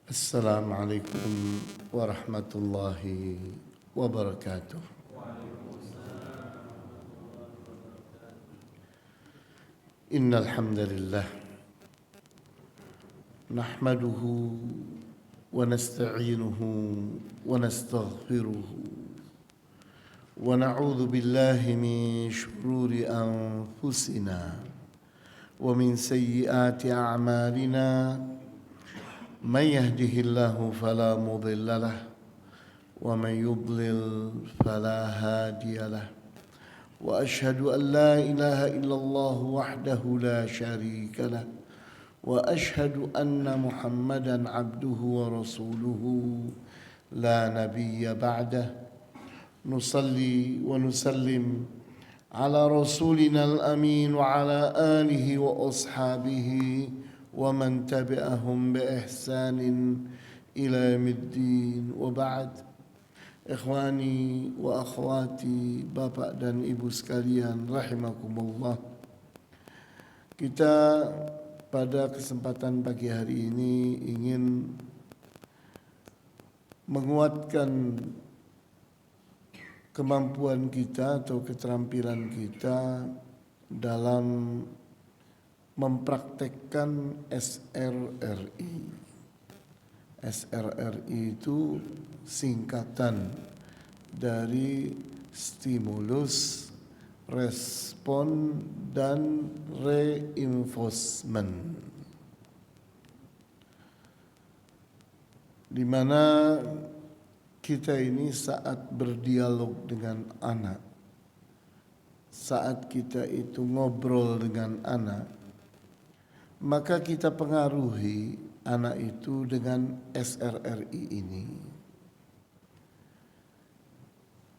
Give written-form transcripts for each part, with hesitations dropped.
Assalamualaikum warahmatullahi wabarakatuh. Innal hamdalillah nahmaduhu wa nasta'inuhu wa nastaghfiruhu wa na'udzu billahi min shururi anfusina wa min sayyiati a'malina. من يهده الله فلا مضل له ومن يضلل فلا هادي له وأشهد أن لا إله إلا الله وحده لا شريك له وأشهد أن محمدا عبده ورسوله لا نبي بعده نصلي ونسلم على رسولنا الأمين وعلى آله وأصحابه ومن تبعهم بإحسان إلى يوم الدين وبعد. Ikhwani wa akhwati, bapak dan ibu sekalian rahimakumullah. Kita pada kesempatan pagi hari ini ingin menguatkan kemampuan kita atau keterampilan kita dalam mempraktekkan SRRI. SRRI itu singkatan dari stimulus, respon, dan reinforcement, di mana kita ini saat berdialog dengan anak, saat kita itu ngobrol dengan anak, maka kita pengaruhi anak itu dengan SRRI ini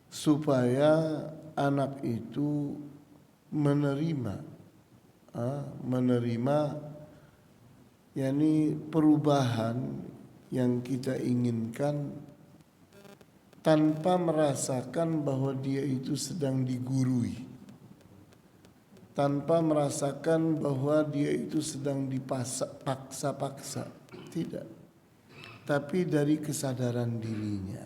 supaya anak itu menerima yakni perubahan yang kita inginkan tanpa merasakan bahwa dia itu sedang digurui, tanpa merasakan bahwa dia itu sedang dipaksa-paksa, tidak, tapi dari kesadaran dirinya,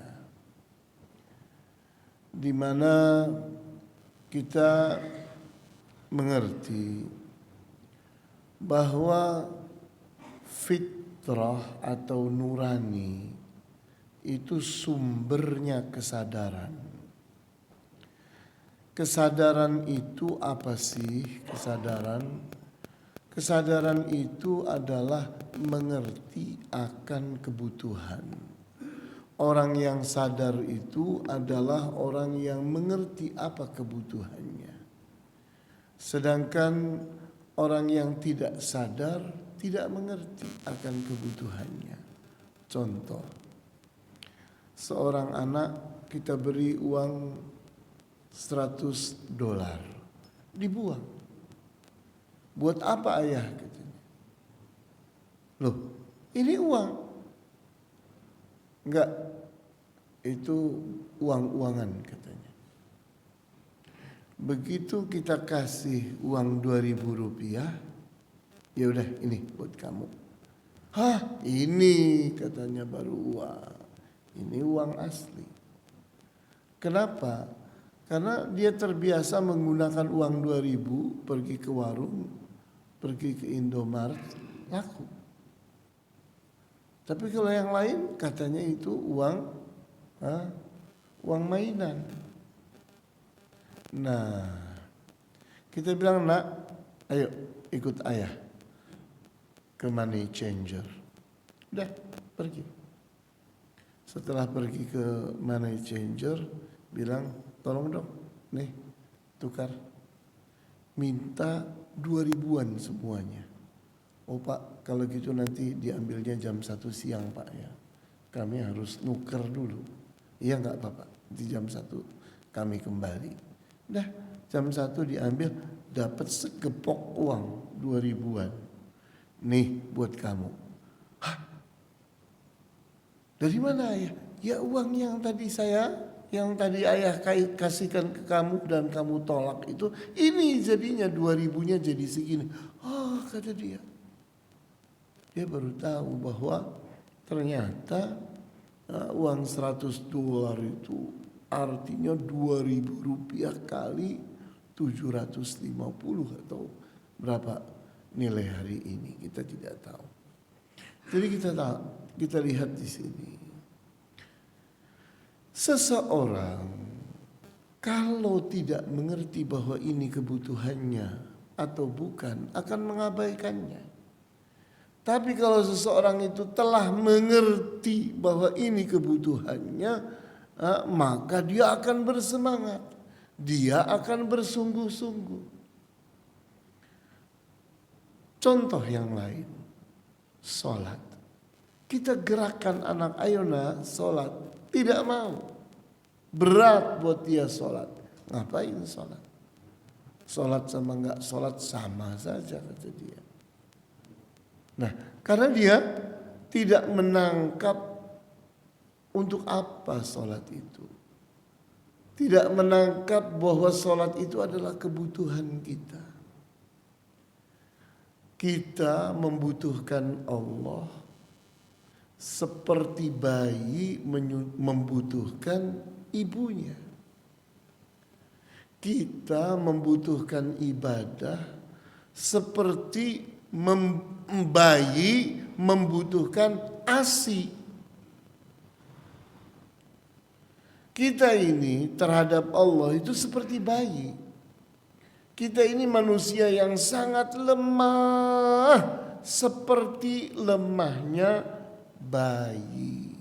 di mana kita mengerti bahwa fitrah atau nurani itu sumbernya kesadaran. Kesadaran itu apa sih? Kesadaran itu adalah mengerti akan kebutuhan. Orang yang sadar itu adalah orang yang mengerti apa kebutuhannya. Sedangkan orang yang tidak sadar tidak mengerti akan kebutuhannya. Contoh, seorang anak kita beri uang $100, dibuang. Buat apa ayah? Katanya. Loh, ini uang. Enggak, itu uang-uangan katanya. Begitu kita kasih uang $2.000, ya udah ini buat kamu. Hah, ini katanya baru uang. Ini uang asli. Kenapa? Karena dia terbiasa menggunakan uang 2.000 pergi ke warung, pergi ke Indomaret, laku. Tapi kalau yang lain katanya itu uang mainan. Nah, kita bilang, nak, ayo ikut ayah ke money changer. Udah, pergi. Setelah pergi ke money changer, bilang, tolong dong, nih tukar, minta 2.000-an semuanya. Oh pak, kalau gitu nanti diambilnya jam 1 siang pak ya. Kami harus nuker dulu. Iya enggak bapak, di jam 1 kami kembali. Dah jam 1 diambil, dapat segepok uang 2.000-an. Nih buat kamu. Hah? Dari mana ya? Ya uang yang tadi ayah kasihkan ke kamu dan kamu tolak itu, ini jadinya 2.000-nya jadi segini. Oh, kata dia. Dia baru tahu bahwa Ternyata uang $100 itu artinya 2.000 rupiah kali 750 atau berapa nilai hari ini, kita tidak tahu. Jadi kita lihat di sini, seseorang kalau tidak mengerti bahwa ini kebutuhannya atau bukan, akan mengabaikannya. Tapi kalau seseorang itu telah mengerti bahwa ini kebutuhannya, maka dia akan bersemangat, dia akan bersungguh-sungguh. Contoh yang lain, sholat. Kita gerakkan anak, ayo nak sholat, tidak mau. Berat buat dia sholat. Ngapain sholat? Sholat sama enggak sholat sama saja, kata dia. Nah, karena dia tidak menangkap untuk apa sholat itu. Tidak menangkap bahwa sholat itu adalah kebutuhan kita. Kita membutuhkan Allah seperti bayi membutuhkan ibunya. Kita membutuhkan ibadah seperti bayi membutuhkan ASI. Kita ini terhadap Allah itu seperti bayi. Kita ini manusia yang sangat lemah, seperti lemahnya bayi.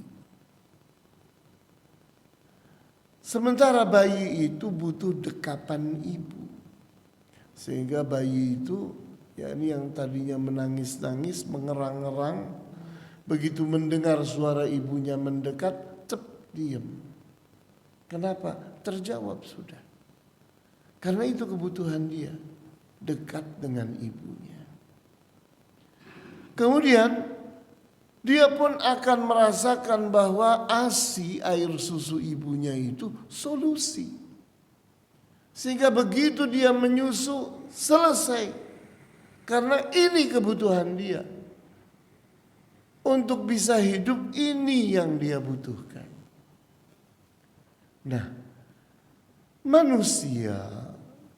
Sementara bayi itu butuh dekapan ibu. Sehingga bayi itu, ya ini yang tadinya menangis-nangis, mengerang-ngerang, begitu mendengar suara ibunya mendekat, diam. Kenapa? Terjawab sudah. Karena itu kebutuhan dia, dekat dengan ibunya. Kemudian dia pun akan merasakan bahwa ASI, air susu ibunya itu solusi. Sehingga begitu dia menyusu, selesai. Karena ini kebutuhan dia. Untuk bisa hidup, ini yang dia butuhkan. Nah, manusia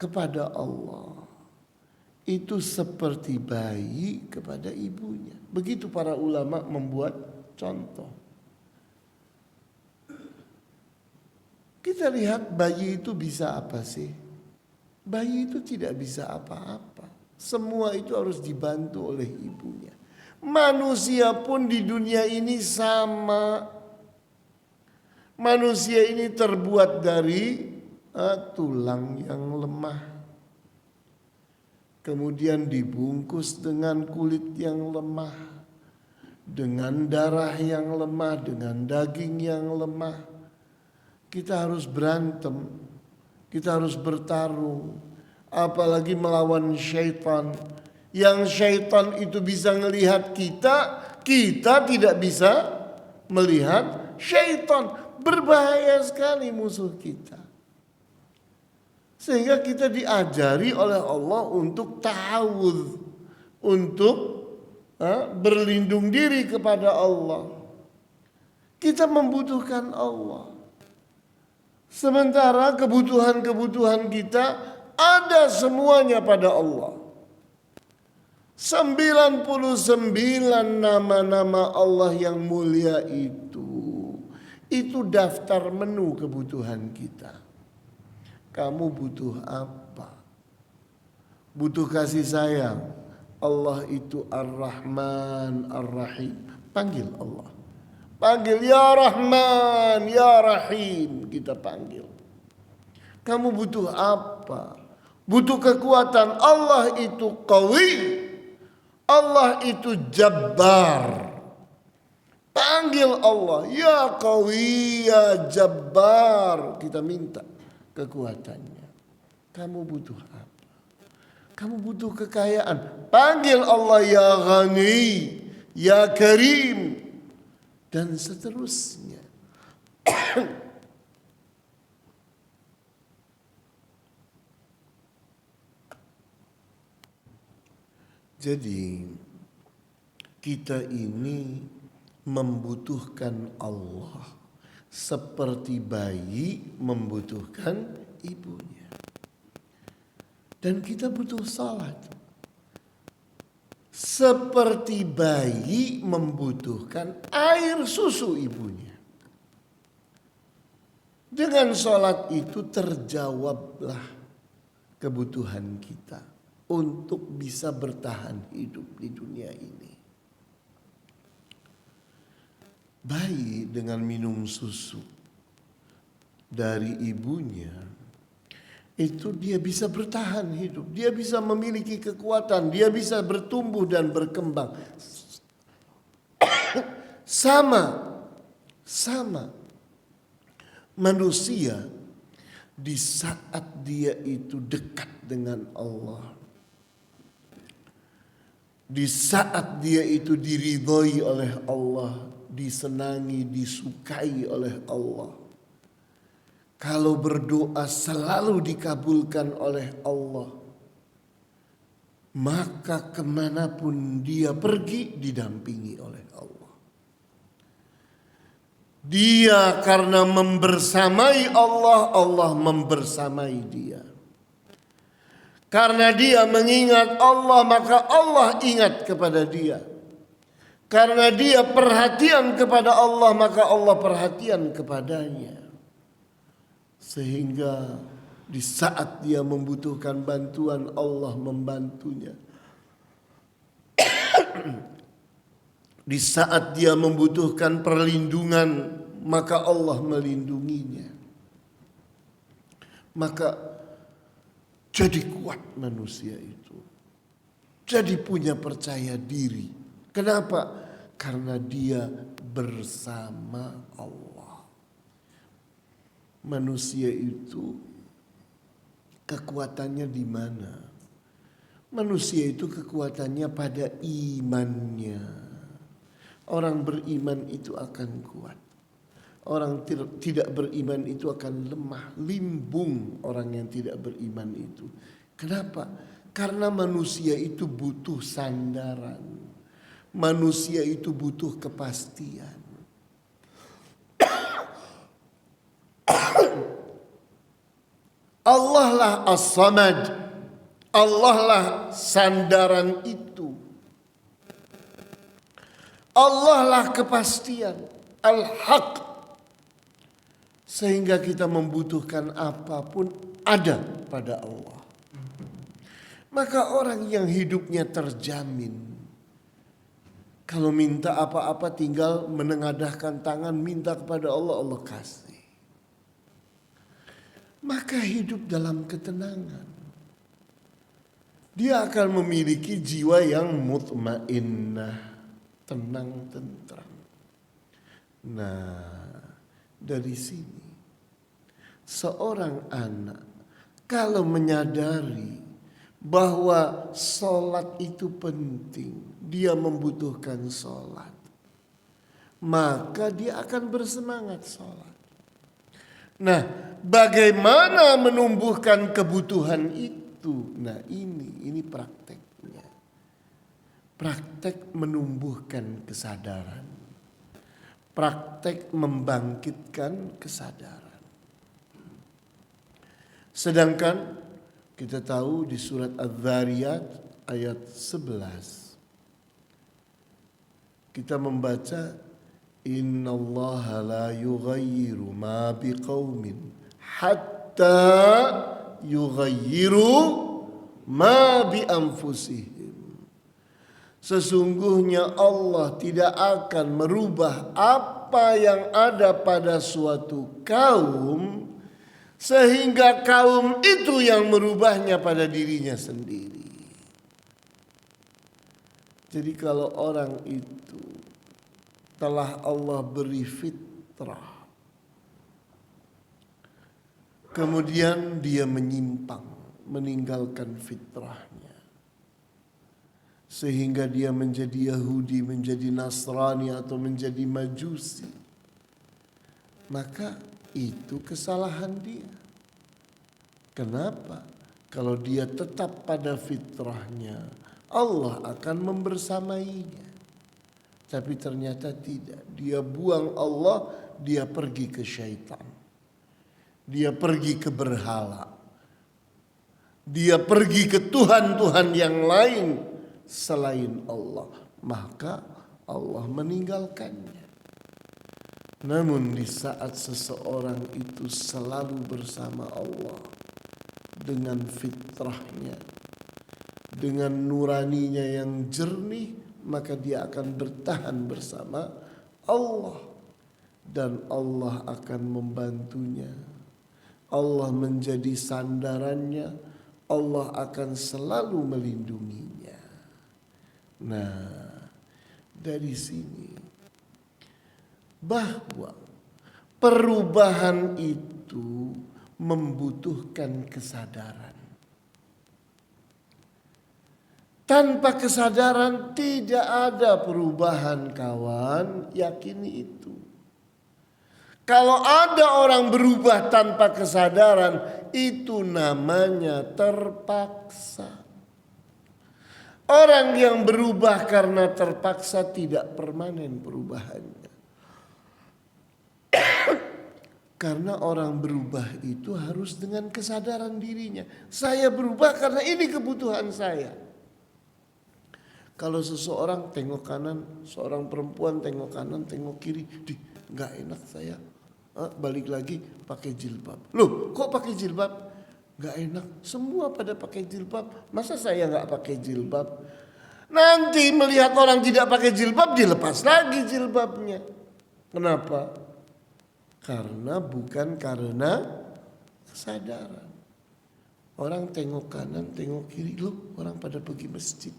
kepada Allah itu seperti bayi kepada ibunya. Begitu para ulama membuat contoh. Kita lihat bayi itu bisa apa sih? Bayi itu tidak bisa apa-apa. Semua itu harus dibantu oleh ibunya. Manusia pun di dunia ini sama. Manusia ini terbuat dari tulang yang lemah. Kemudian dibungkus dengan kulit yang lemah, dengan darah yang lemah, dengan daging yang lemah. Kita harus berantem, kita harus bertarung, apalagi melawan syaitan. Yang syaitan itu bisa melihat kita, kita tidak bisa melihat syaitan. Berbahaya sekali musuh kita. Sehingga kita diajari oleh Allah untuk ta'awudz, untuk berlindung diri kepada Allah. Kita membutuhkan Allah. Sementara kebutuhan-kebutuhan kita ada semuanya pada Allah. 99 nama-nama Allah yang mulia itu daftar menu kebutuhan kita. Kamu butuh apa? Butuh kasih sayang. Allah itu Ar-Rahman, Ar-Rahim. Panggil Allah. Panggil ya Rahman, ya Rahim. Kita panggil. Kamu butuh apa? Butuh kekuatan. Allah itu Qawi. Allah itu Jabbar. Panggil Allah, ya Qawi, ya Jabbar. Kita minta kekuatannya. Kamu butuh apa? Kamu butuh kekayaan. Panggil Allah, ya Ghani, ya Karim, dan seterusnya. Jadi kita ini membutuhkan Allah seperti bayi membutuhkan ibunya. Dan kita butuh salat seperti bayi membutuhkan air susu ibunya. Dengan salat itu terjawablah kebutuhan kita untuk bisa bertahan hidup di dunia ini. Bayi dengan minum susu dari ibunya, itu dia bisa bertahan hidup, dia bisa memiliki kekuatan, dia bisa bertumbuh dan berkembang. Sama manusia di saat dia itu dekat dengan Allah, di saat dia itu diridhoi oleh Allah, disenangi, disukai oleh Allah. Kalau berdoa selalu dikabulkan oleh Allah, maka kemanapun dia pergi didampingi oleh Allah. Dia karena membersamai Allah, Allah membersamai dia. Karena dia mengingat Allah, maka Allah ingat kepada dia. Karena dia perhatian kepada Allah, maka Allah perhatian kepadanya. Sehingga di saat dia membutuhkan bantuan, Allah membantunya. Di saat dia membutuhkan perlindungan, maka Allah melindunginya. Maka jadi kuat manusia itu. Jadi punya percaya diri. Kenapa? Karena dia bersama Allah. Manusia itu kekuatannya di mana? Manusia itu kekuatannya pada imannya. Orang beriman itu akan kuat. Orang tidak beriman itu akan lemah, limbung orang yang tidak beriman itu. Kenapa? Karena manusia itu butuh sandaran. Manusia itu butuh kepastian. Allah lah as-samad. Allah lah sandaran itu. Allah lah kepastian. Al-haq. Sehingga kita membutuhkan apapun ada pada Allah. Maka orang yang hidupnya terjamin, kalau minta apa-apa tinggal menengadahkan tangan, minta kepada Allah, Allah kasih. Maka hidup dalam ketenangan. Dia akan memiliki jiwa yang mutmainnah, tenang, tentram. Nah, dari sini seorang anak kalau menyadari bahwa sholat itu penting, dia membutuhkan sholat, maka dia akan bersemangat sholat. Nah, bagaimana menumbuhkan kebutuhan itu? Nah, ini prakteknya. Praktek menumbuhkan kesadaran. Praktek membangkitkan kesadaran. Sedangkan kita tahu di surat Adz-Dzariyat ayat 11. Kita membaca innallaha la yughayyiru ma biqaumin hatta yughayyiru ma bi anfusihim. Sesungguhnya Allah tidak akan merubah apa yang ada pada suatu kaum sehingga kaum itu yang merubahnya pada dirinya sendiri. Jadi kalau orang itu telah Allah beri fitrah, kemudian dia menyimpang, meninggalkan fitrahnya, sehingga dia menjadi Yahudi, menjadi Nasrani atau menjadi Majusi, maka itu kesalahan dia. Kenapa? Kalau dia tetap pada fitrahnya, Allah akan membersamainya. Tapi ternyata tidak. Dia buang Allah, dia pergi ke syaitan. Dia pergi ke berhala. Dia pergi ke Tuhan-Tuhan yang lain selain Allah. Maka Allah meninggalkannya. Namun di saat seseorang itu selalu bersama Allah dengan fitrahnya, dengan nuraninya yang jernih, maka dia akan bertahan bersama Allah. Dan Allah akan membantunya. Allah menjadi sandarannya. Allah akan selalu melindunginya. Nah, dari sini bahwa perubahan itu membutuhkan kesadaran. Tanpa kesadaran tidak ada perubahan, kawan. Yakini itu. Kalau ada orang berubah tanpa kesadaran, itu namanya terpaksa. Orang yang berubah karena terpaksa tidak permanen perubahannya. Karena orang berubah itu harus dengan kesadaran dirinya. Saya berubah karena ini kebutuhan saya. Kalau seseorang tengok kanan, seorang perempuan tengok kanan, tengok kiri, nggak enak saya. Balik lagi pakai jilbab. Loh, kok pakai jilbab? Nggak enak. Semua pada pakai jilbab. Masa saya nggak pakai jilbab? Nanti melihat orang tidak pakai jilbab, dilepas lagi jilbabnya. Kenapa? Karena bukan karena kesadaran. Orang tengok kanan, tengok kiri, loh orang pada pergi masjid.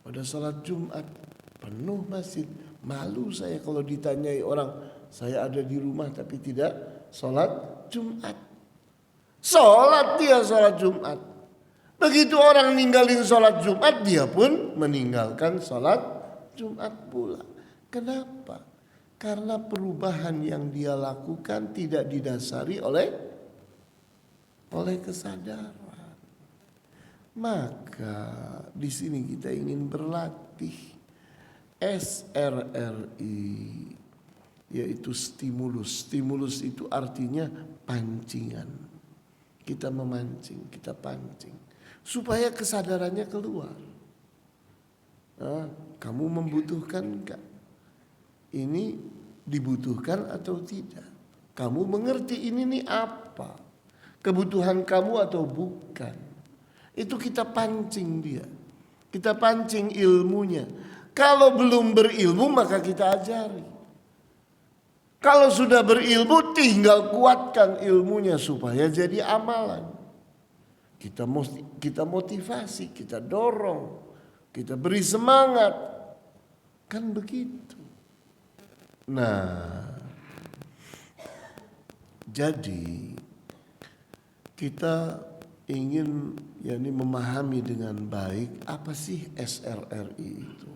Pada sholat Jumat, penuh masjid. Malu saya kalau ditanyai orang, saya ada di rumah tapi tidak sholat Jumat. Sholat dia sholat Jumat. Begitu orang ninggalin sholat Jumat, dia pun meninggalkan sholat Jumat pula. Kenapa? Karena perubahan yang dia lakukan tidak didasari oleh kesadaran. Maka di sini kita ingin berlatih SRRI, yaitu stimulus. Stimulus itu artinya pancingan. Kita memancing, kita pancing supaya kesadarannya keluar. Kamu membutuhkan enggak? Ini dibutuhkan atau tidak? Kamu mengerti ini nih apa? Kebutuhan kamu atau bukan? Itu kita pancing dia. Kita pancing ilmunya. Kalau belum berilmu maka kita ajari. Kalau sudah berilmu tinggal kuatkan ilmunya supaya jadi amalan. Kita motivasi, kita dorong, kita beri semangat. Kan begitu. Nah, jadi kita ingin memahami dengan baik apa sih SRRI itu.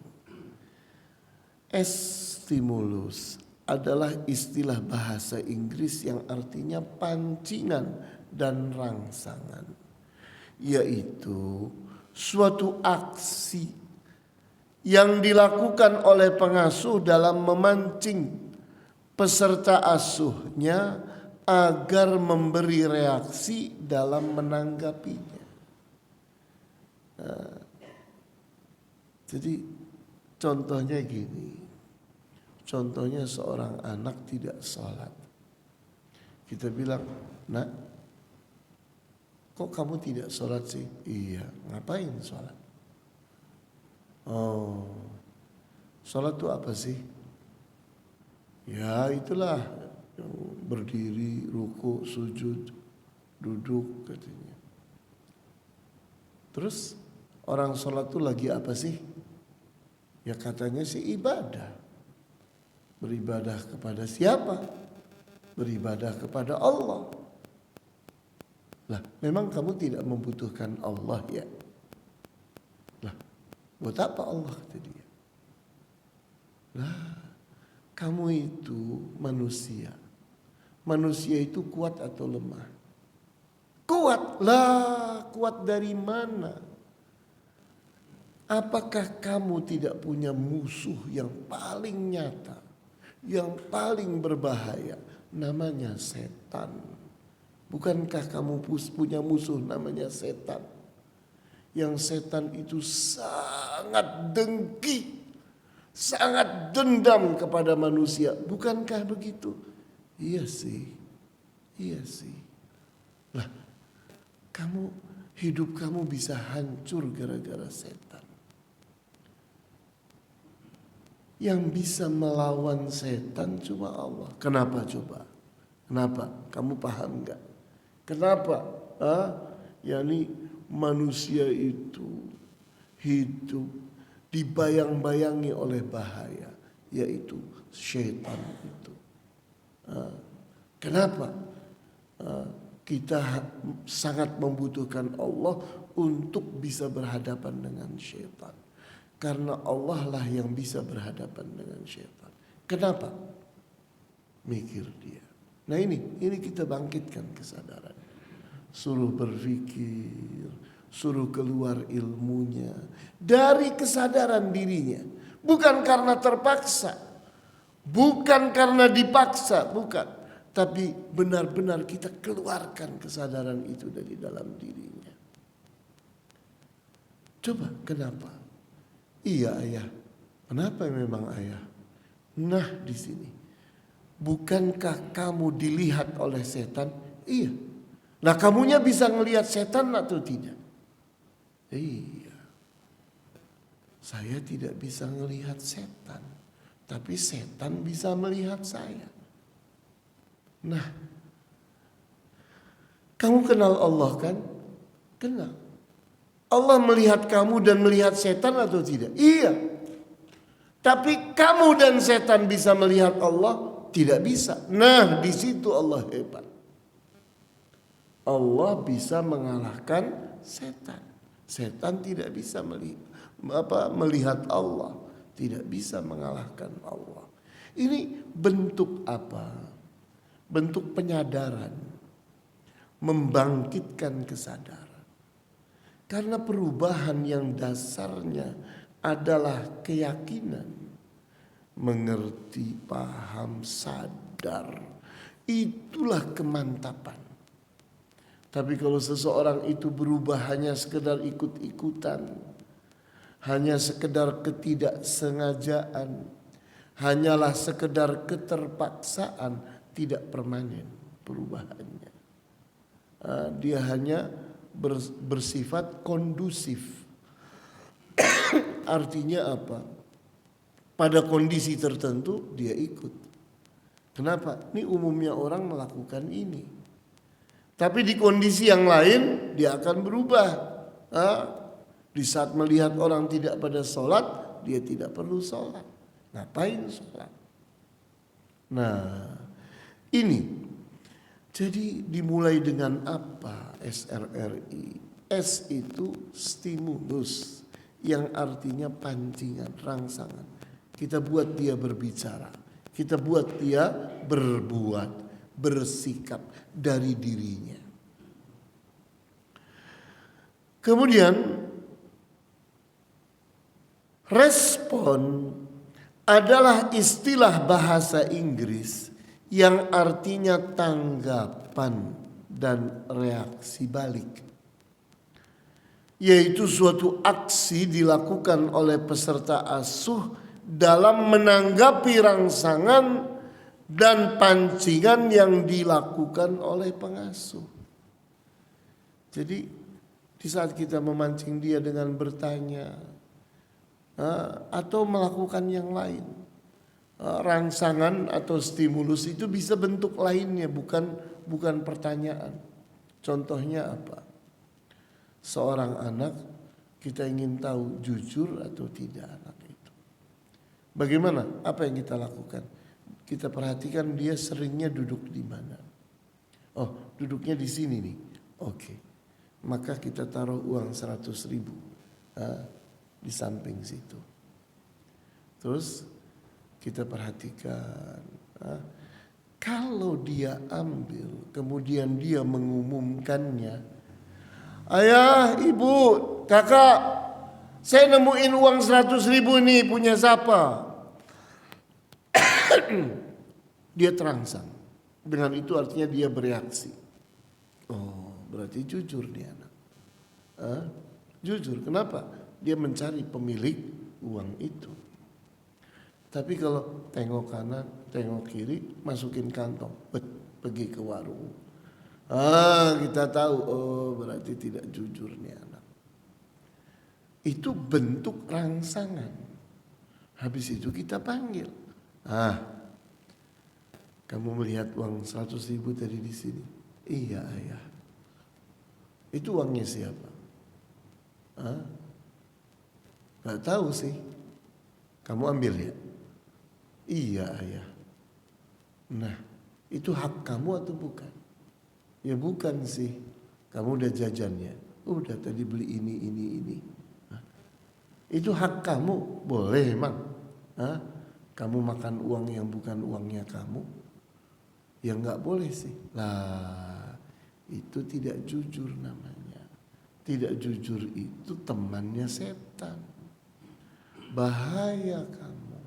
Stimulus adalah istilah bahasa Inggris yang artinya pancingan dan rangsangan, yaitu suatu aksi yang dilakukan oleh pengasuh dalam memancing peserta asuhnya agar memberi reaksi dalam menanggapinya. Jadi contohnya gini, contohnya seorang anak tidak sholat. Kita bilang, nak, kok kamu tidak sholat sih? Iya, ngapain sholat? Oh, sholat itu apa sih? Ya itulah, berdiri, ruku, sujud, duduk katanya. Terus orang sholat itu lagi apa sih? Ya katanya sih ibadah. Beribadah kepada siapa? Beribadah kepada Allah. Lah, memang kamu tidak membutuhkan Allah ya? Lah, buat apa Allah kata dia? Lah, kamu itu manusia. Manusia itu kuat atau lemah? Kuat lah, kuat dari mana? Apakah kamu tidak punya musuh yang paling nyata, yang paling berbahaya, namanya setan? Bukankah kamu punya musuh namanya setan? Yang setan itu sangat dengki, sangat dendam kepada manusia. Bukankah begitu? Iya sih, iya sih. Lah, hidup kamu bisa hancur gara-gara setan. Yang bisa melawan setan cuma Allah. Kenapa coba? Kenapa? Kamu paham nggak? Kenapa? Yani manusia itu hidup dibayang-bayangi oleh bahaya, yaitu syaitan itu. Kenapa? Kita sangat membutuhkan Allah untuk bisa berhadapan dengan syaitan. Karena Allah lah yang bisa berhadapan dengan syaitan. Kenapa? Mikir dia. Nah ini kita bangkitkan kesadaran. Suruh berpikir, suruh keluar ilmunya dari kesadaran dirinya. Bukan karena terpaksa, bukan karena dipaksa, bukan. Tapi benar-benar kita keluarkan kesadaran itu dari dalam dirinya. Coba kenapa? Iya ayah. Kenapa memang ayah? Nah di sini. Bukankah kamu dilihat oleh setan? Iya. Nah kamunya bisa ngelihat setan atau tidak? Iya. Saya tidak bisa ngelihat setan. Tapi setan bisa melihat saya. Nah. Kamu kenal Allah kan? Kenal. Allah melihat kamu dan melihat setan atau tidak? Iya. Tapi kamu dan setan bisa melihat Allah? Tidak bisa. Nah, di situ Allah hebat. Allah bisa mengalahkan setan. Setan tidak bisa melihat Allah, tidak bisa mengalahkan Allah. Ini bentuk apa? Bentuk penyadaran, membangkitkan kesadaran. Karena perubahan yang dasarnya adalah keyakinan, mengerti, paham, sadar. Itulah kemantapan. Tapi kalau seseorang itu berubah hanya sekedar ikut-ikutan, hanya sekedar ketidaksengajaan, hanyalah sekedar keterpaksaan, tidak permanen perubahannya. Dia hanya bersifat kondusif. Artinya apa? Pada kondisi tertentu dia ikut. Kenapa? Ini umumnya orang melakukan ini. Tapi di kondisi yang lain dia akan berubah. Di saat melihat orang tidak pada sholat, dia tidak perlu sholat. Ngapain sholat? Nah ini. Jadi dimulai dengan apa SRRI? S itu stimulus, yang artinya pancingan, rangsangan. Kita buat dia berbicara, kita buat dia berbuat, bersikap dari dirinya. Kemudian respon adalah istilah bahasa Inggris yang artinya tanggapan dan reaksi balik. Yaitu suatu aksi dilakukan oleh peserta asuh dalam menanggapi rangsangan dan pancingan yang dilakukan oleh pengasuh. Jadi di saat kita memancing dia dengan bertanya atau melakukan yang lain, rangsangan atau stimulus itu bisa bentuk lainnya, bukan pertanyaan. Contohnya apa? Seorang anak kita ingin tahu jujur atau tidak anak itu. Bagaimana? Apa yang kita lakukan? Kita perhatikan dia seringnya duduk di mana. Oh, duduknya di sini nih. Oke. Maka kita taruh uang 100.000 di samping situ. Terus kita perhatikan, kalau dia ambil, kemudian dia mengumumkannya, ayah, ibu, kakak, Saya nemuin uang 100.000 nih, punya siapa? Dia terangsang. Dengan itu artinya dia bereaksi. Oh, berarti jujur nih anak. Jujur, kenapa? Dia mencari pemilik uang itu. Tapi kalau tengok kanan, tengok kiri, masukin kantong, pergi ke warung. Kita tahu, oh berarti tidak jujur nih anak. Itu bentuk rangsangan. Habis itu kita panggil. Kamu melihat uang 100.000 tadi di sini? Iya ayah. Itu uangnya siapa? Gak tahu sih. Kamu ambil ya? Iya ayah. Nah, itu hak kamu atau bukan? Ya bukan sih. Kamu udah jajannya. Udah tadi beli ini. Itu hak kamu. Boleh emang. Kamu makan uang yang bukan uangnya kamu? Ya gak boleh sih. Lah, itu tidak jujur namanya. Tidak jujur itu temannya setan. Bahaya kamu.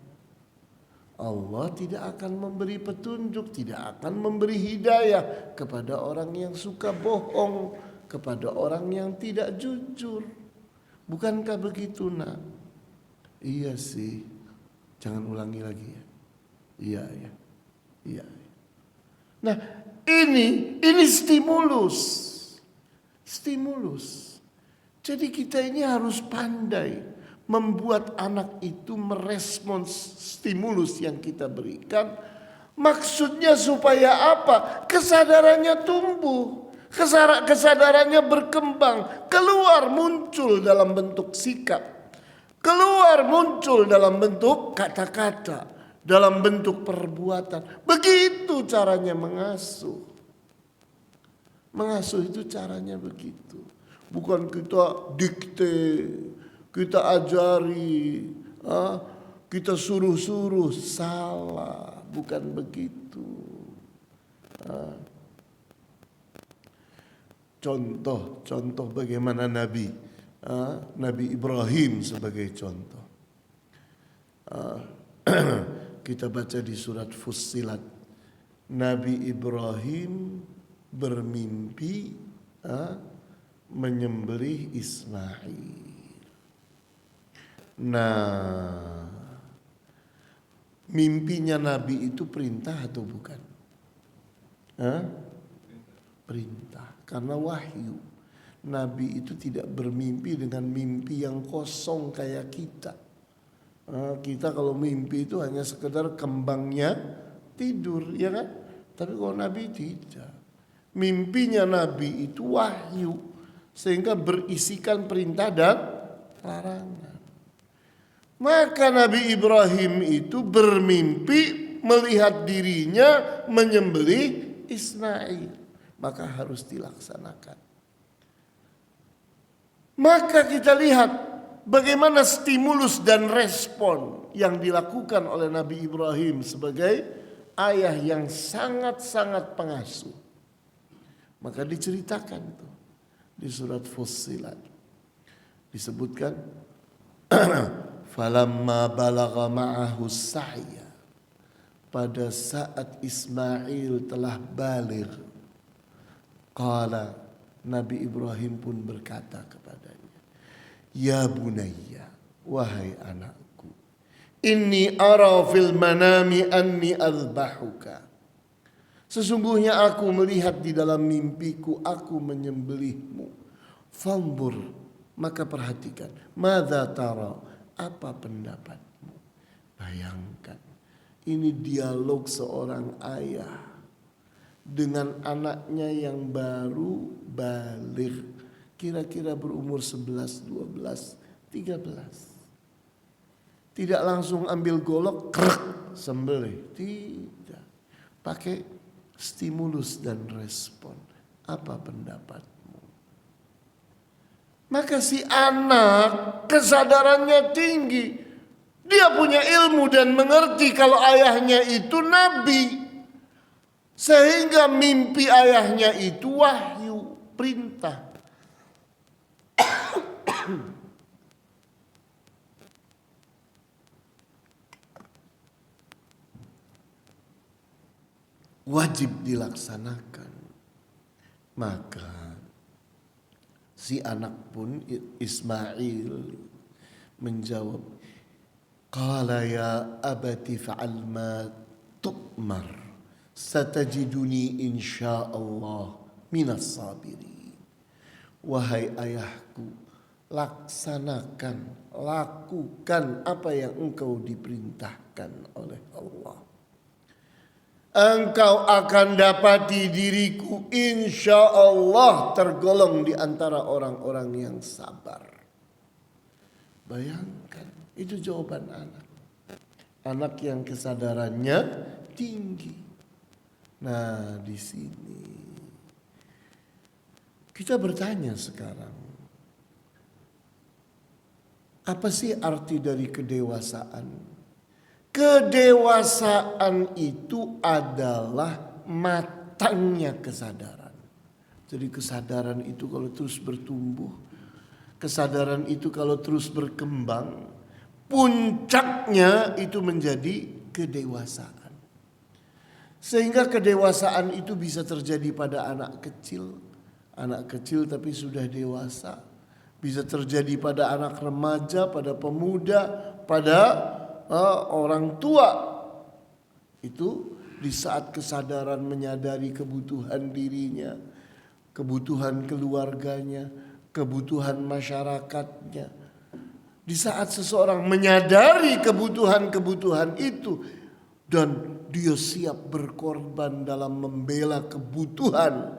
Allah tidak akan memberi petunjuk, tidak akan memberi hidayah kepada orang yang suka bohong, kepada orang yang tidak jujur. Bukankah begitu nak? Iya sih. Jangan ulangi lagi ya. Iya. Nah, ini stimulus. Jadi kita ini harus pandai membuat anak itu merespons stimulus yang kita berikan. Maksudnya supaya apa? Kesadarannya tumbuh, kesadarannya berkembang, keluar muncul dalam bentuk sikap, keluar muncul dalam bentuk kata-kata, dalam bentuk perbuatan. Begitu caranya mengasuh. Mengasuh itu caranya begitu. Bukan kita dikte, kita ajari, kita suruh-suruh. Salah, bukan begitu. Contoh bagaimana Nabi Ibrahim sebagai contoh. Kita baca di surat Fussilat. Nabi Ibrahim bermimpi menyembelih Ismail. Nah, mimpinya Nabi itu perintah atau bukan? Perintah, karena wahyu. Nabi itu tidak bermimpi dengan mimpi yang kosong kayak kita. Kita kalau mimpi itu hanya sekedar kembangnya tidur, ya kan? Tapi kalau Nabi tidak. Mimpinya Nabi itu wahyu, sehingga berisikan perintah dan larangan. Maka Nabi Ibrahim itu bermimpi melihat dirinya menyembelih Ismail. Maka harus dilaksanakan. Maka kita lihat bagaimana stimulus dan respon yang dilakukan oleh Nabi Ibrahim sebagai ayah yang sangat-sangat pengasuh. Maka diceritakan tuh di surat Fussilat. Disebutkan falamma balagha ma'ahu sa'ya, pada saat Ismail telah baligh, qala, Nabi Ibrahim pun berkata kepadanya, ya bunayya, wahai anakku, inni ara fil manami anni azbahuka, sesungguhnya aku melihat di dalam mimpiku aku menyembelihmu. Fanzur, maka perhatikan. Madza tara, apa pendapatmu? Bayangkan, ini dialog seorang ayah dengan anaknya yang baru baligh, kira-kira berumur 11, 12, 13. Tidak langsung ambil golok, krek, sembelih. Tidak. Pakai stimulus dan respon. Apa pendapatmu? Maka si anak kesadarannya tinggi. Dia punya ilmu dan mengerti kalau ayahnya itu nabi. Sehingga mimpi ayahnya itu wahyu, perintah. wajib dilaksanakan. Maka si anak pun Ismail menjawab, qala ya abati fa'al ma tu'mar satajiduni insyaallah minas sabirin. Wahai ayahku, laksanakan, lakukan apa yang engkau diperintahkan oleh Allah. Engkau akan dapati diriku insya Allah tergolong di antara orang-orang yang sabar. Bayangkan, itu jawaban anak. Anak yang kesadarannya tinggi. Nah, di sini kita bertanya sekarang, apa sih arti dari kedewasaan? Kedewasaan itu adalah matangnya kesadaran. Jadi kesadaran itu kalau terus bertumbuh, kesadaran itu kalau terus berkembang, puncaknya itu menjadi kedewasaan. Sehingga kedewasaan itu bisa terjadi pada anak kecil tapi sudah dewasa. Bisa terjadi pada anak remaja, pada pemuda, pada orang tua. Itu di saat kesadaran menyadari kebutuhan dirinya, kebutuhan keluarganya, kebutuhan masyarakatnya. Di saat seseorang menyadari kebutuhan-kebutuhan itu dan dia siap berkorban dalam membela kebutuhan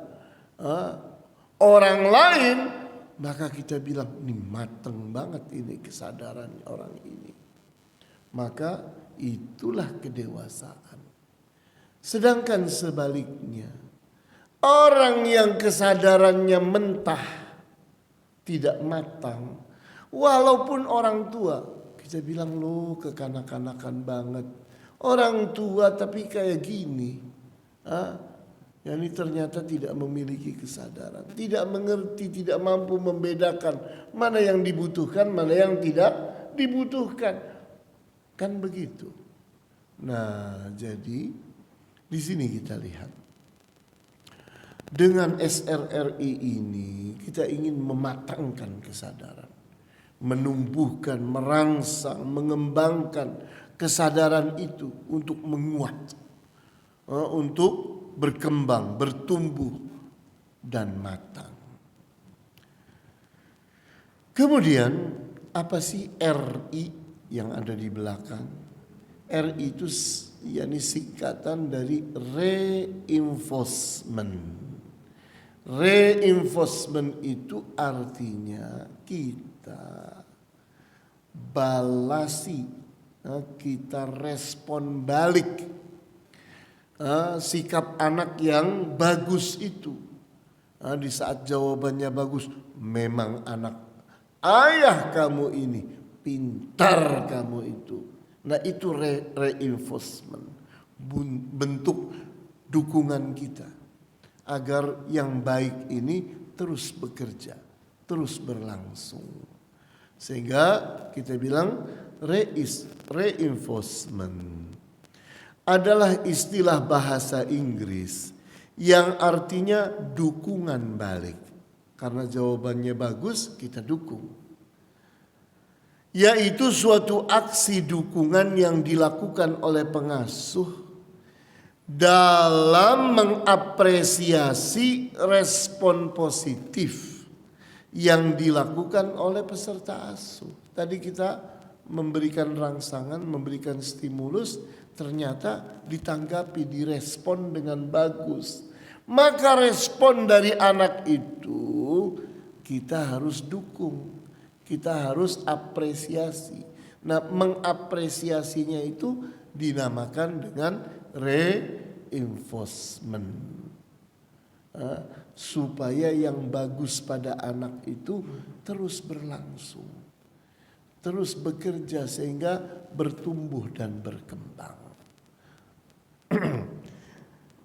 orang lain, maka kita bilang ini mateng banget ini kesadaran orang ini. Maka itulah kedewasaan. Sedangkan sebaliknya, orang yang kesadarannya mentah, tidak matang, walaupun orang tua, kita bilang loh kekanak-kanakan banget. Orang tua tapi kayak gini. Yang ini ternyata tidak memiliki kesadaran. Tidak mengerti, tidak mampu membedakan mana yang dibutuhkan, mana yang tidak dibutuhkan. Kan begitu. Nah, jadi di sini kita lihat. Dengan SRRI ini kita ingin mematangkan kesadaran. Menumbuhkan, merangsang, mengembangkan kesadaran itu untuk menguat. Untuk berkembang, bertumbuh dan matang. Kemudian apa sih RI yang ada di belakang? RI itu yakni singkatan dari reinforcement. Reinforcement itu artinya kita balasi, kita respon balik sikap anak yang bagus itu. Di saat jawabannya bagus, memang anak ayah kamu ini pintar kamu itu. Nah itu reinforcement, bentuk dukungan kita agar yang baik ini terus bekerja, terus berlangsung. Sehingga kita bilang reinforcement adalah istilah bahasa Inggris yang artinya dukungan balik. Karena jawabannya bagus, kita dukung. Yaitu suatu aksi dukungan yang dilakukan oleh pengasuh dalam mengapresiasi respon positif yang dilakukan oleh peserta asuh. Tadi kita memberikan rangsangan, memberikan stimulus, ternyata ditanggapi, direspon dengan bagus. Maka respon dari anak itu kita harus dukung. Kita harus apresiasi. Nah, mengapresiasinya itu dinamakan dengan reinforcement. Supaya yang bagus pada anak itu terus berlangsung. Terus bekerja sehingga bertumbuh dan berkembang.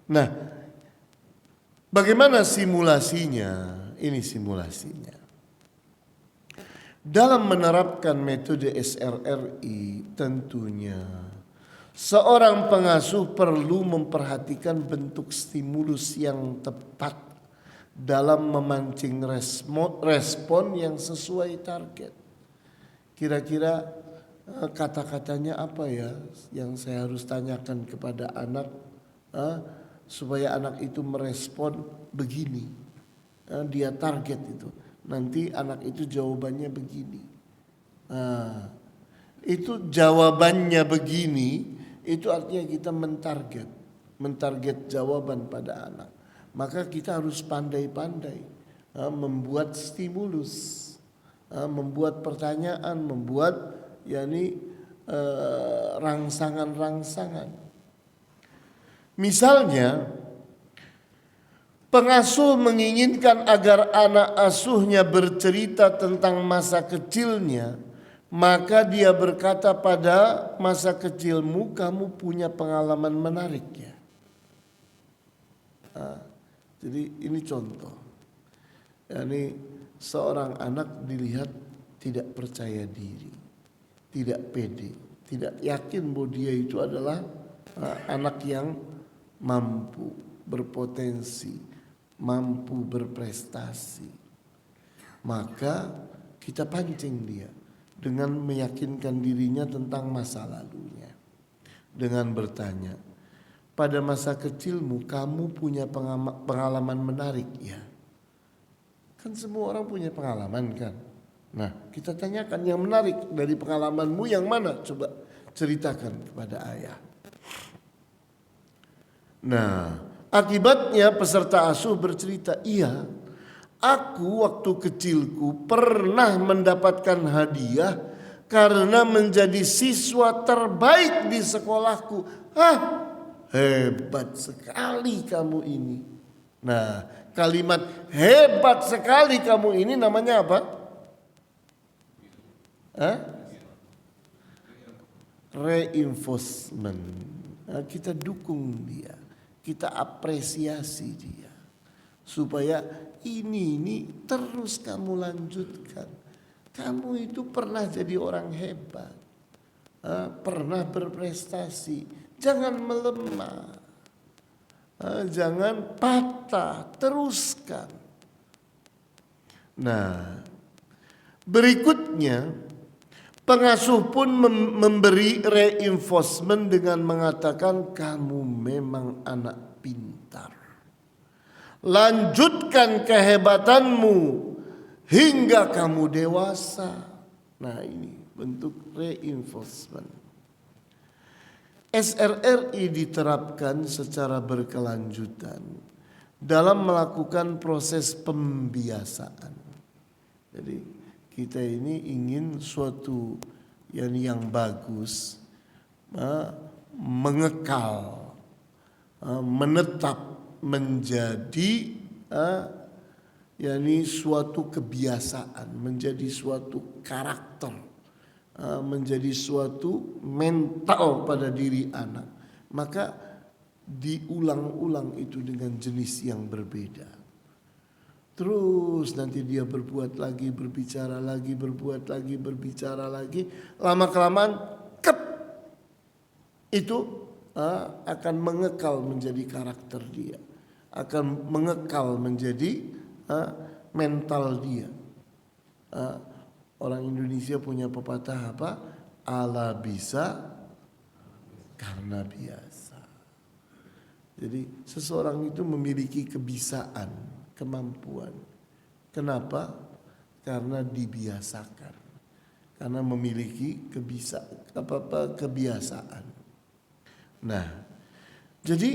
Nah, bagaimana simulasinya? Ini simulasinya. Dalam menerapkan metode SRRI tentunya Seorang pengasuh perlu memperhatikan bentuk stimulus yang tepat dalam memancing respon yang sesuai target. Kira-kira kata-katanya apa ya yang saya harus tanyakan kepada anak supaya anak itu merespon begini. Dia target itu. Nanti anak itu jawabannya begini. Itu jawabannya begini, itu artinya kita mentarget jawaban pada anak. Maka kita harus pandai-pandai membuat stimulus, membuat pertanyaan, membuat rangsangan-rangsangan. Misalnya, pengasuh menginginkan agar anak asuhnya bercerita tentang masa kecilnya, maka dia berkata pada masa kecilmu kamu punya pengalaman menarik ya. Jadi ini contoh. Yani seorang anak dilihat tidak percaya diri, tidak pede, tidak yakin bahwa dia itu adalah anak yang mampu, berpotensi, mampu berprestasi. Maka kita pancing dia dengan meyakinkan dirinya tentang masa lalunya. Dengan bertanya, pada masa kecilmu kamu punya pengalaman menarik ya? Kan semua orang punya pengalaman kan? Nah kita tanyakan yang menarik dari pengalamanmu yang mana? Coba ceritakan kepada ayah. Nah akibatnya peserta asuh bercerita, iya aku waktu kecilku pernah mendapatkan hadiah karena menjadi siswa terbaik di sekolahku. Hebat sekali kamu ini. Nah, kalimat hebat sekali kamu ini namanya apa? Reinforcement. Nah, kita dukung dia, kita apresiasi dia, supaya ini terus kamu lanjutkan. Kamu itu pernah jadi orang hebat, pernah berprestasi. Jangan melemah, jangan patah, teruskan. Nah, berikutnya pengasuh pun memberi reinforcement dengan mengatakan kamu memang anak pintar. Lanjutkan kehebatanmu hingga kamu dewasa. Nah ini bentuk reinforcement. SRRI diterapkan secara berkelanjutan dalam melakukan proses pembiasaan. Jadi kita ini ingin suatu yang bagus, mengekal, menetap menjadi suatu kebiasaan, menjadi suatu karakter, menjadi suatu mental pada diri anak. Maka diulang-ulang itu dengan jenis yang berbeda. Terus nanti dia berbuat lagi, berbicara lagi, berbuat lagi, berbicara lagi. Lama-kelamaan itu akan mengekal menjadi karakter dia, akan mengekal menjadi mental dia. Orang Indonesia punya pepatah apa? Ala bisa karena biasa. Jadi seseorang itu memiliki kebisaan, kemampuan. Kenapa? Karena dibiasakan. Karena memiliki kebiasaan. Nah, jadi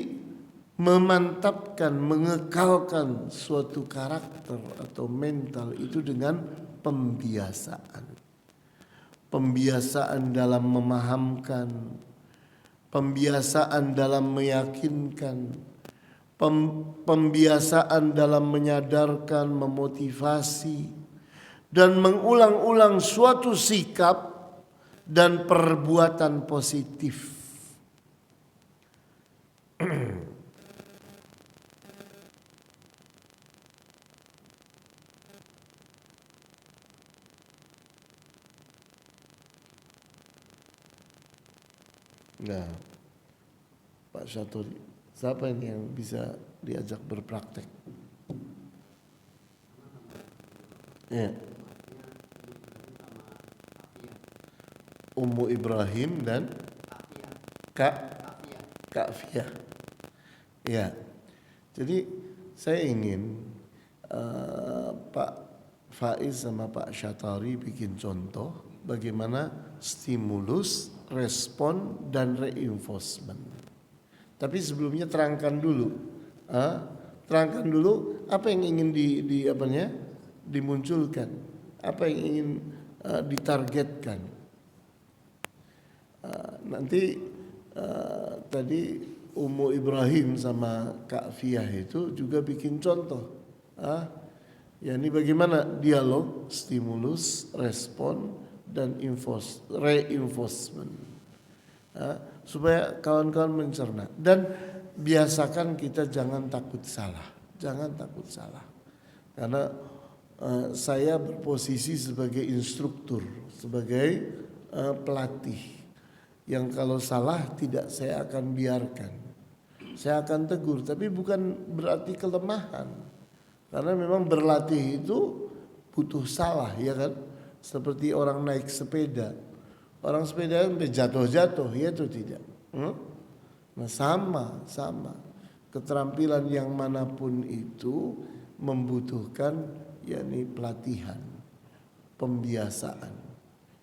memantapkan, mengekalkan suatu karakter atau mental itu dengan pembiasaan. Pembiasaan dalam memahamkan, pembiasaan dalam meyakinkan, pembiasaan dalam menyadarkan, memotivasi, dan mengulang-ulang suatu sikap dan perbuatan positif. Nah, Pak Syaturi. Siapa ini yang bisa diajak berpraktek? Ya. Ummu Ibrahim dan Kak Fia. Ya. Jadi saya ingin Pak Faiz sama Pak Syatari bikin contoh bagaimana stimulus, respon, dan reinforcement. Tapi sebelumnya terangkan dulu apa yang ingin dimunculkan, apa yang ingin ditargetkan. Nanti tadi Ummu Ibrahim sama Kak Fiah itu juga bikin contoh. Ya ini bagaimana dialog, stimulus, respon, dan reinforcement. Supaya kawan-kawan mencerna. Dan biasakan kita jangan takut salah. Karena saya berposisi sebagai instruktur, sebagai pelatih. Yang kalau salah tidak saya akan biarkan. Saya akan tegur, tapi bukan berarti kelemahan. Karena memang berlatih itu butuh salah, ya kan? Seperti orang naik sepeda. Orang sepeda sampai jatuh-jatuh, ya itu tidak. Nah sama. Keterampilan yang manapun itu membutuhkan yakni pelatihan, pembiasaan.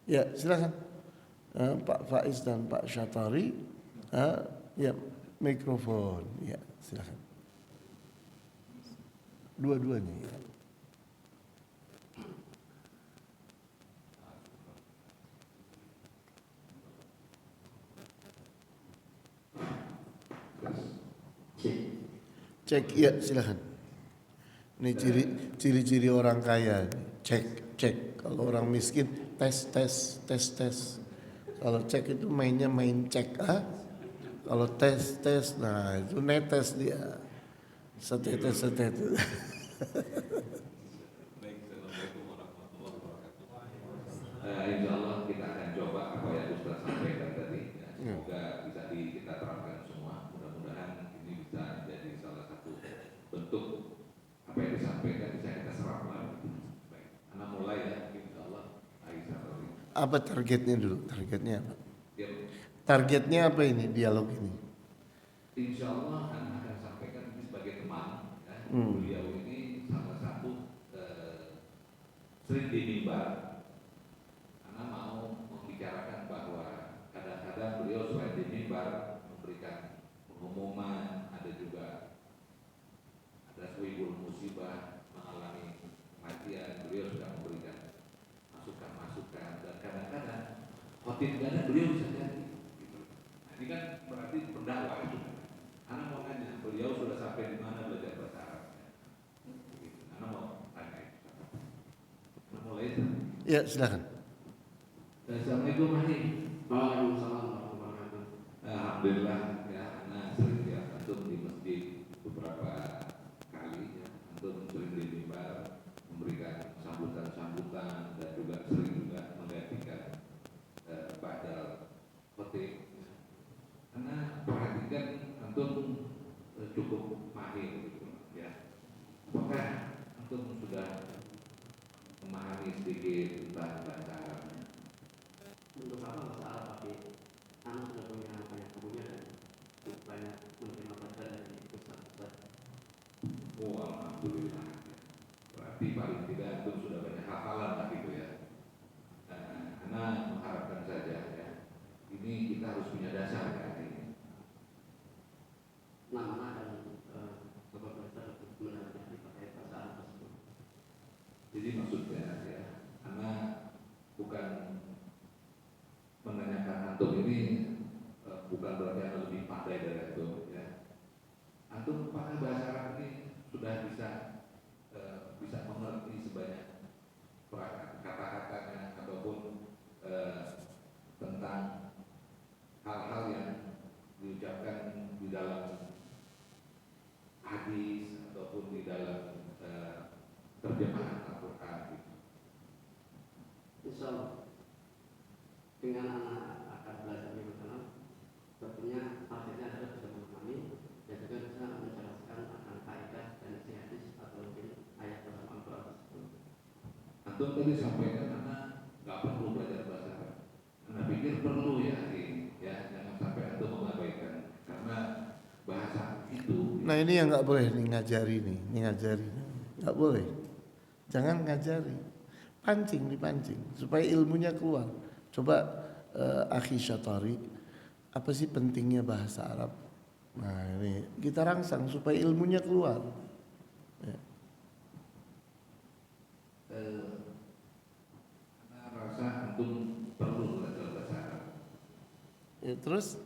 Ya silakan Pak Faiz dan Pak Syatari. Ya mikrofon, ya silakan. Dua-duanya ya. Cek, ya silakan. Ini ciri-ciri orang kaya. Cek. Kalau orang miskin tes. Kalau cek itu mainnya main cek. Kalau tes, nah itu netes dia. Setetes. Insya Allah kita akan coba apa yang Ustaz sampaikan tadi. Semoga bisa kita terapkan semua. Mudah-mudahan ini bisa menjadi salah satu bentuk apa yang disampaikan bisa kita serap lagi. Baik, anak mulai ya, insya Allah. Apa targetnya dulu? Targetnya apa? Ya. Targetnya apa ini dialog ini? Insya Allah akan sampaikan ini sebagai teman. Beliau ini salah satu sering di mimbar. Karena mau membicarakan bahwa kadang-kadang beliau selain di mimbar memberikan pengumuman, ada suibul musibah, mengalami kematian, beliau sudah memberikan masukan dan kadang-kadang khotib gada beliau bisa jadi gitu. Nah, ini kan berarti pendakwah itu. Anak mau nanya, beliau sudah sampai di mana belajar bahasa Arabnya? Gitu. Anak mau tanya itu. Anak mulai. Ya silakan. Assalamualaikum warahmatullahi wabarakatuh. Waalaikumsalam warahmatullahi wabarakatuh. Alhamdulillah ya, anak sering lihat antum di masjid beberapa kali ya. Antum sering di mimbar memberikan sambutan dan juga sering menggantikan ba'dal khotib. Karena perhatikan antum cukup mahir gitu ya. Apakah antum sudah memahami sedikit tentang bahasa Arab? Untuk apa bahasa Arab, tapi anak sudah punya banyak kemudian banyak menerima pelajaran dari Ustaz. Oh alhamdulillah. Berarti paling tidak itu sudah banyak hafalan lah gitu ya. Karena mengharapkan saja ya. Ini kita harus punya dasar ya ini. Nama dan Bapak Ustaz sebenarnya dipakai bahasa Arab tersebut. Jadi maksudnya ya, karena bukan menanyakan antum ini bukan berarti antum lebih pandai dari antum ya. Antum pakai bahasa Arab ini sudah bisa mengerti sebanyak kata-katanya ataupun tentang hal-hal yang diucapkan di dalam hadis ataupun di dalam terjemahan Al-Quran gitu. Insyaallah dengan anak akan belajar di sana, tentunya targetnya adalah bisa antum tadi sampaikan karena nggak perlu belajar bahasa Arab. Anda pikir perlu ya, ya jangan sampai antum mengabaikan karena bahasa itu. Nah ini yang nggak boleh nih ngajari nih, ngajari nggak boleh. Jangan ngajari, dipancing supaya ilmunya keluar. Coba Akhi Syatari, apa sih pentingnya bahasa Arab? Nah ini kita rangsang supaya ilmunya keluar. Ya. Karena rasa antum perlu belajar bahasa Arab. Ya, terus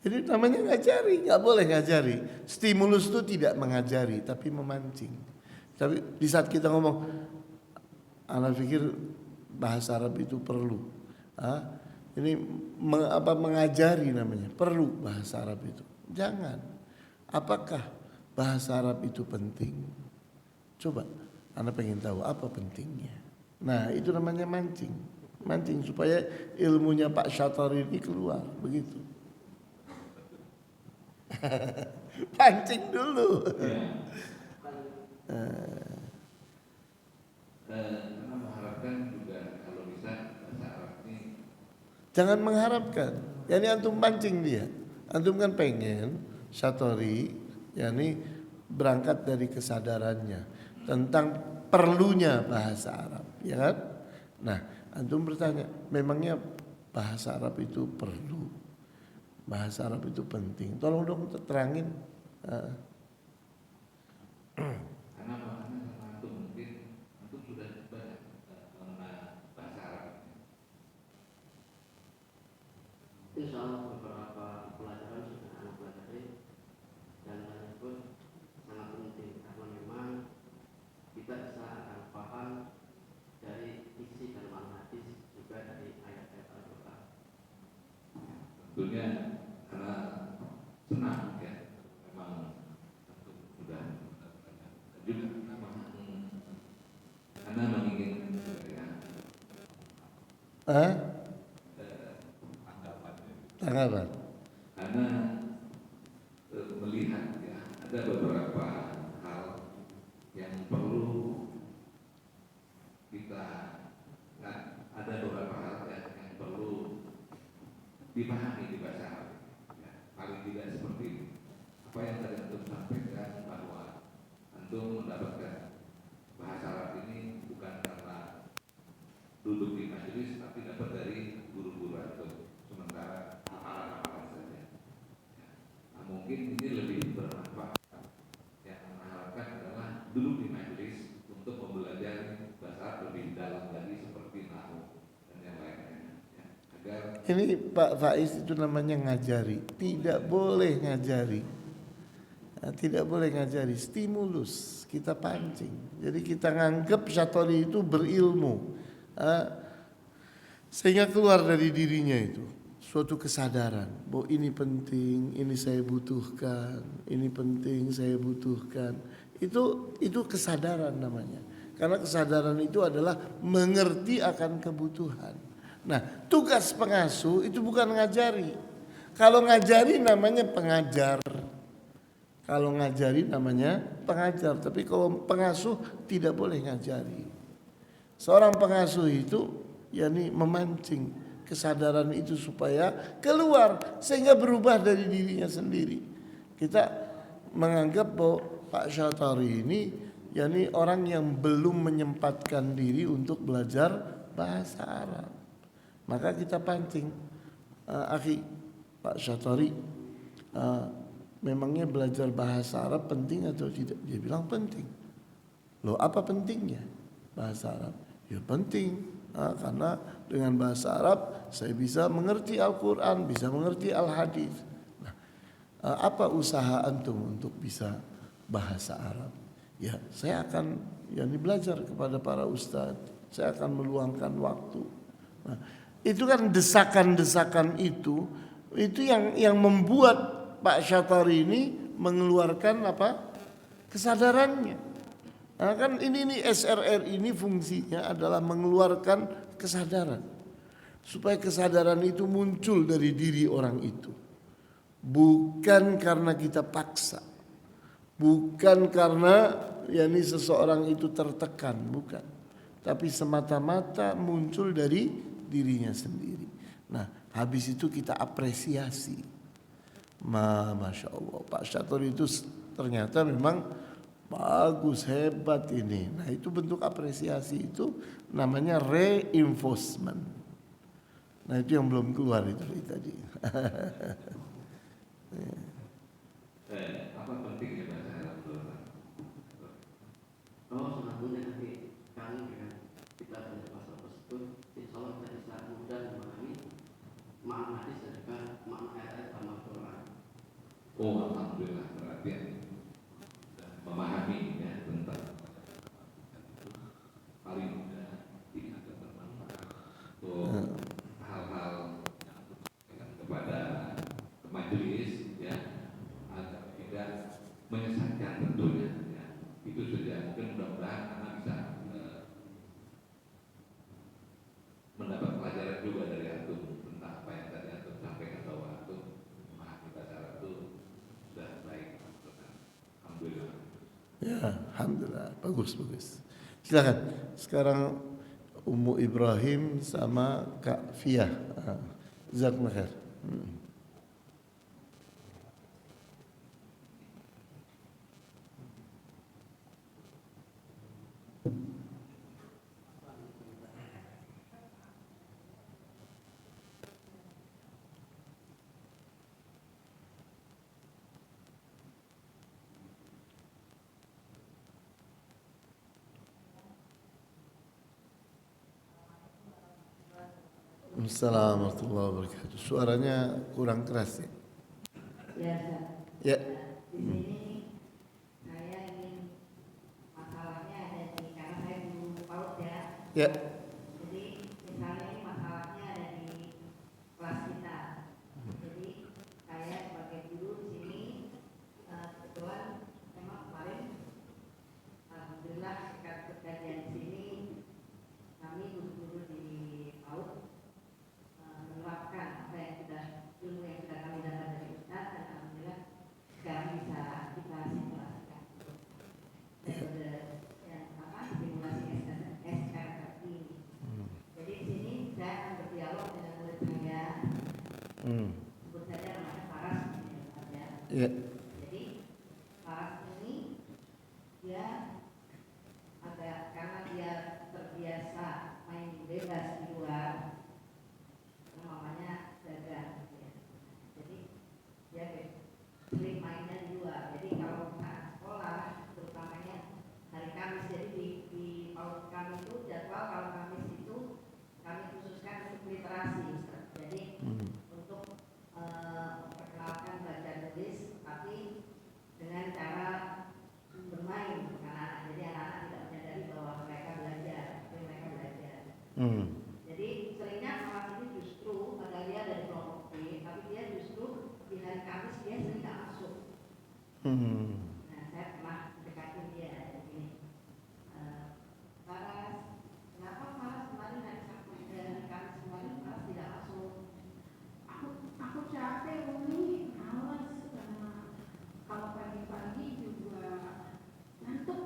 jadi namanya ngajari, nggak boleh ngajari. Stimulus itu tidak mengajari, tapi memancing. Tapi di saat kita ngomong, anak pikir bahasa Arab itu perlu. Ini mengajari namanya, perlu bahasa Arab itu. Jangan. Apakah bahasa Arab itu penting? Coba, anak pengen tahu apa pentingnya. Nah itu namanya mancing supaya ilmunya Pak Syatari ini keluar, begitu. Pancing dulu. Karena mengharapkan juga kalau bisa bahasa Arab ini. Jangan mengharapkan. Yani antum pancing dia. Antum kan pengen Syatari, yani berangkat dari kesadarannya tentang perlunya bahasa Arab, ya kan? Nah, antum bertanya, memangnya bahasa Arab itu perlu? Bahasa Arab itu penting. Tolong dong terangin. Karena antum mungkin antum sudah banyak mengenal bahasa Arab. Insya Allah beberapa pelajaran sudah anak pelajari dan pun sangat penting karena memang kita bisa akan paham dari isi dan makna hadis juga dari ayat-ayat Al-Quran. Tentunya karena senang ya, memang sudah juga karena menginginkan Tanggapan. karena melihat ya ada beberapa hal yang perlu kita ada beberapa hal yang perlu dipahami di bahasa Arab. Ya, paling tidak seperti ini. Apa yang tadi antum sampaikan bahwa antum mendapatkan bahasa Arab ini bukan karena duduk di majelis, tapi dapat dari guru-guru antum. Sementara hafalan-hafalan saja. Ya. Nah, mungkin ini lebih bermanfaat. Yang mengharapkan adalah duduk di majelis untuk mempelajari bahasa Arab lebih dalam lagi seperti nahwu dan yang lainnya. Ya. Agar Ini Pak Faiz itu namanya ngajari. Tidak boleh ngajari. Tidak boleh ngajari. Stimulus. Kita pancing. Jadi kita nganggap Syatari itu berilmu. Sehingga keluar dari dirinya itu suatu kesadaran bahwa ini penting, ini saya butuhkan, ini penting saya butuhkan. Itu kesadaran namanya. Karena kesadaran itu adalah mengerti akan kebutuhan. Nah, tugas pengasuh itu bukan ngajari. Kalau ngajari namanya pengajar. Kalau ngajari namanya pengajar, tapi kalau pengasuh tidak boleh ngajari. Seorang pengasuh itu yakni memancing kesadaran itu supaya keluar sehingga berubah dari dirinya sendiri. Kita menganggap bahwa Pak Syatari ini yakni orang yang belum menyempatkan diri untuk belajar bahasa Arab. Maka kita pancing, akhi Pak Syatari, memangnya belajar bahasa Arab penting atau tidak? Dia bilang penting. Loh, apa pentingnya bahasa Arab? Ya penting, karena dengan bahasa Arab saya bisa mengerti Al-Quran, bisa mengerti Al-Hadis. Nah, apa usaha antum untuk bisa bahasa Arab? Ya, saya akan belajar kepada para ustadz. Saya akan meluangkan waktu. Nah, itu kan desakan-desakan itu yang membuat Pak Syatari ini mengeluarkan kesadarannya. Nah, kan ini SRR ini fungsinya adalah mengeluarkan kesadaran supaya kesadaran itu muncul dari diri orang itu, bukan karena kita paksa, bukan karena seseorang itu tertekan, bukan, tapi semata-mata muncul dari dirinya sendiri. Nah, habis itu kita apresiasi. Masya Allah, Pak Syatur itu ternyata memang bagus, hebat ini. Nah, itu bentuk apresiasi, itu namanya reinforcement. Nah, itu yang belum keluar itu tadi. Apa pentingnya bahasa Arab dulu? Oh, sangat mudah nanti kami dengan kita belajar bahasa tersebut, insya Allah kita bisa mudah memahami makna hadis dan juga makna ayat-ayat dalam Al-Quran. Oh, alhamdulillah, perhatian memahami ya tentang paling mudah tidak bermanfaat untuk hal-hal yang kepada majelis ya, agar tidak menyesatkan tentunya ya. Itu saja, mungkin mudah-mudahan karena bisa mendapat pelajaran juga dari antum tentang apa yang tadi antum sampaikan, bahwa antum memahami bahasa Arab itu sudah baik. Alhamdulillah. Ya, alhamdulillah, bagus. Silakan. Sekarang Ummu Ibrahim sama Kak Fia. Jazakumullah khair. Assalamualaikum warahmatullahi wabarakatuh. Suaranya kurang keras ya. Ya, Ustaz. Ya. Di sini saya ingin masalahnya ada di, karena saya guru PAUD ya. Ya. Jadi misalnya ini masalahnya ada di kelas kita. Jadi saya sebagai guru di sini kebetulan memang kemarin alhamdulillah dekat kajian di sini kami guru-guru di PAUD menerapkan apa yang sudah ilmu yang sudah kami dapat dari Ustaz, dan alhamdulillah sekarang bisa kita simulasikan metode yang simulasi SKKI ini. Jadi di sini saya akan berdialog dengan murid saya, sebut saja namanya Faras ya. Ya. Jadi Faras ini dia agak, karena dia terbiasa main bebas di luar, namanya dagang ya. Jadi dia sering mainnya di luar. Jadi kalau saat sekolah, terutamanya hari Kamis, jadi di PAUD kami itu jadwal kalau Kamis itu kami khususkan untuk literasi, Ustaz. Jadi untuk memperkenalkan baca tulis, tapi dengan cara bermain dengan anak. Jadi anak-anak tidak menyadari bahwa mereka belajar, tapi mereka belajar. Jadi seringnya kelas ini justru ada dia dari kelompok B, tapi dia justru di hari Kamis dia sering nggak masuk. Nah, saya pernah mendekati dia begini. Faras, kenapa Faras kemarin hari Sabtu dan Kamis kemarin Faras tidak masuk? Aku capek Umi, malas, karena kalau pagi-pagi juga ngantuk.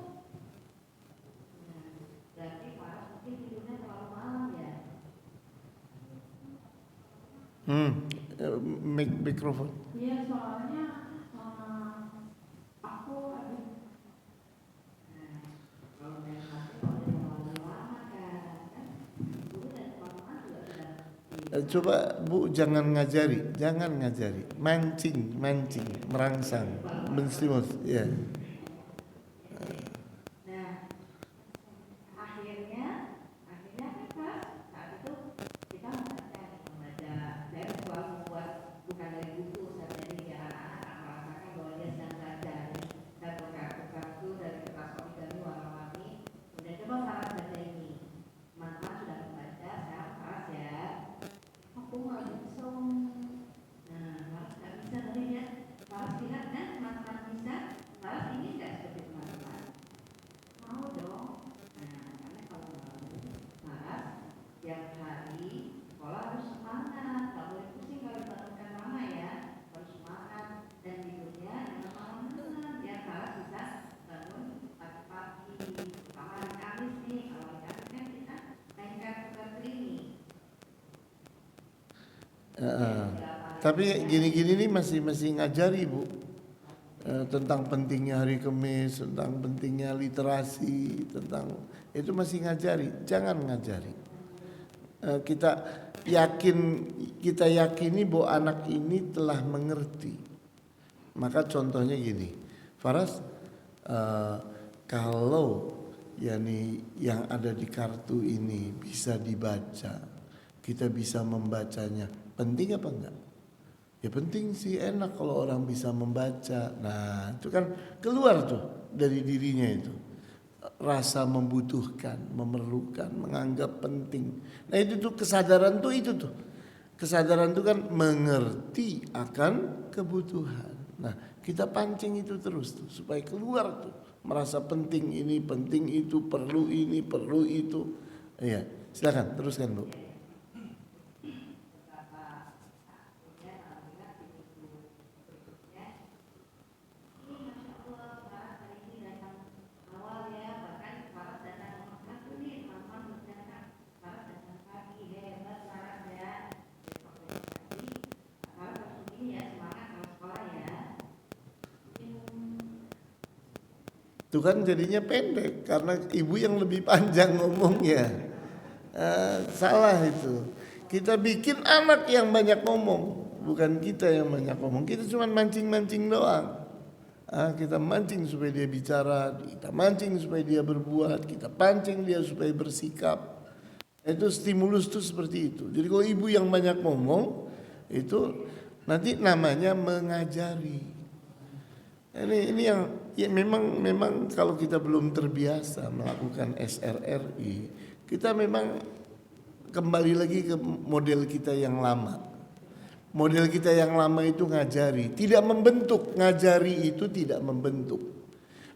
Nah, berarti Faras mungkin tidurnya terlalu malam ya. Mikrofon. Iya, soalnya aku habis. Kalau main hati kalau dia terlalu lama kan guru dan teman-teman juga sudah Coba Bu jangan ngajari, mancing, merangsang, menstimulus, ya. Nah, akhirnya kan Pak, saat itu kita membaca, saya selalu membuat bukan dari buku, saya jadi biar anak-anak merasakan bahwa dia sedang belajar. Saya buka itu dari kertas origami warna-warni, kemudian coba Faras baca ini. Teman-teman sudah membaca, saya Faras ya. Aku nggak bisa. Nah, Faras nggak bisa, tapi dia Faras lihat kan teman-teman bisa. Faras ini nggak seperti teman-teman. Mau dong. Nah, karena kalau mau Faras tiap hari sekolah harus semangat, nggak boleh pusing kalau dibangunkan mama ya, harus semangat dan tidurnya jangan malam-malam biar Faras bisa bangun pagi-pagi. Sama hari Kamis nih, kalau hari Kamis kan Tapi gini-gini nih masih ngajari Bu. Tentang pentingnya hari Kamis, tentang pentingnya literasi, tentang itu masih ngajari. Jangan ngajari. Kita yakini bahwa anak ini telah mengerti. Maka contohnya gini, Faras, kalau yang ada di kartu ini bisa dibaca, kita bisa membacanya, penting apa enggak? Ya penting sih, enak kalau orang bisa membaca. Nah itu kan keluar tuh dari dirinya itu, rasa membutuhkan, memerlukan, menganggap penting. Nah itu tuh kesadaran tuh itu tuh. Kesadaran itu kan mengerti akan kebutuhan. Nah kita pancing itu terus tuh supaya keluar tuh, merasa penting ini, penting itu, perlu ini, perlu itu. Iya, silakan teruskan Bu. Itu kan jadinya pendek karena ibu yang lebih panjang ngomongnya. Salah itu. Kita bikin anak yang banyak ngomong, bukan kita yang banyak ngomong. Kita cuma mancing-mancing doang. Kita mancing supaya dia bicara, kita mancing supaya dia berbuat, kita pancing dia supaya bersikap. Itu stimulus tuh seperti itu. Jadi kalau ibu yang banyak ngomong itu nanti namanya mengajari. Ini yang ya memang kalau kita belum terbiasa melakukan SRRI, kita memang kembali lagi ke model kita yang lama. Model kita yang lama itu ngajari, tidak membentuk. Ngajari itu tidak membentuk.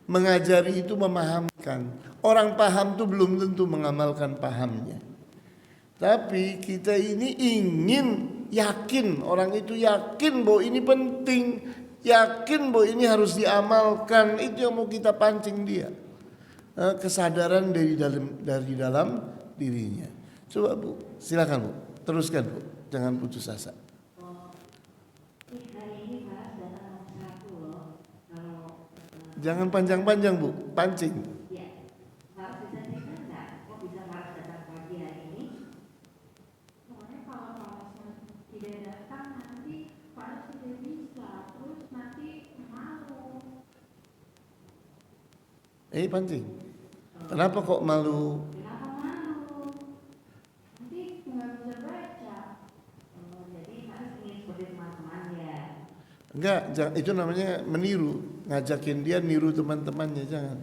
Mengajari itu memahamkan. Orang paham itu belum tentu mengamalkan pahamnya. Tapi kita ini ingin yakin, orang itu yakin bahwa ini penting, yakin bahwa ini harus diamalkan. Itu yang mau kita pancing dia, kesadaran dari dalam dirinya. Coba Bu, silakan Bu, teruskan Bu, jangan putus asa. Jangan panjang-panjang Bu, pancing. Pancing. Kenapa kok malu? Kenapa malu? Nanti nggak bisa baca. Jadi harus ingin seperti teman-teman ya. Enggak, itu namanya meniru. Ngajakin dia niru teman-temannya, jangan.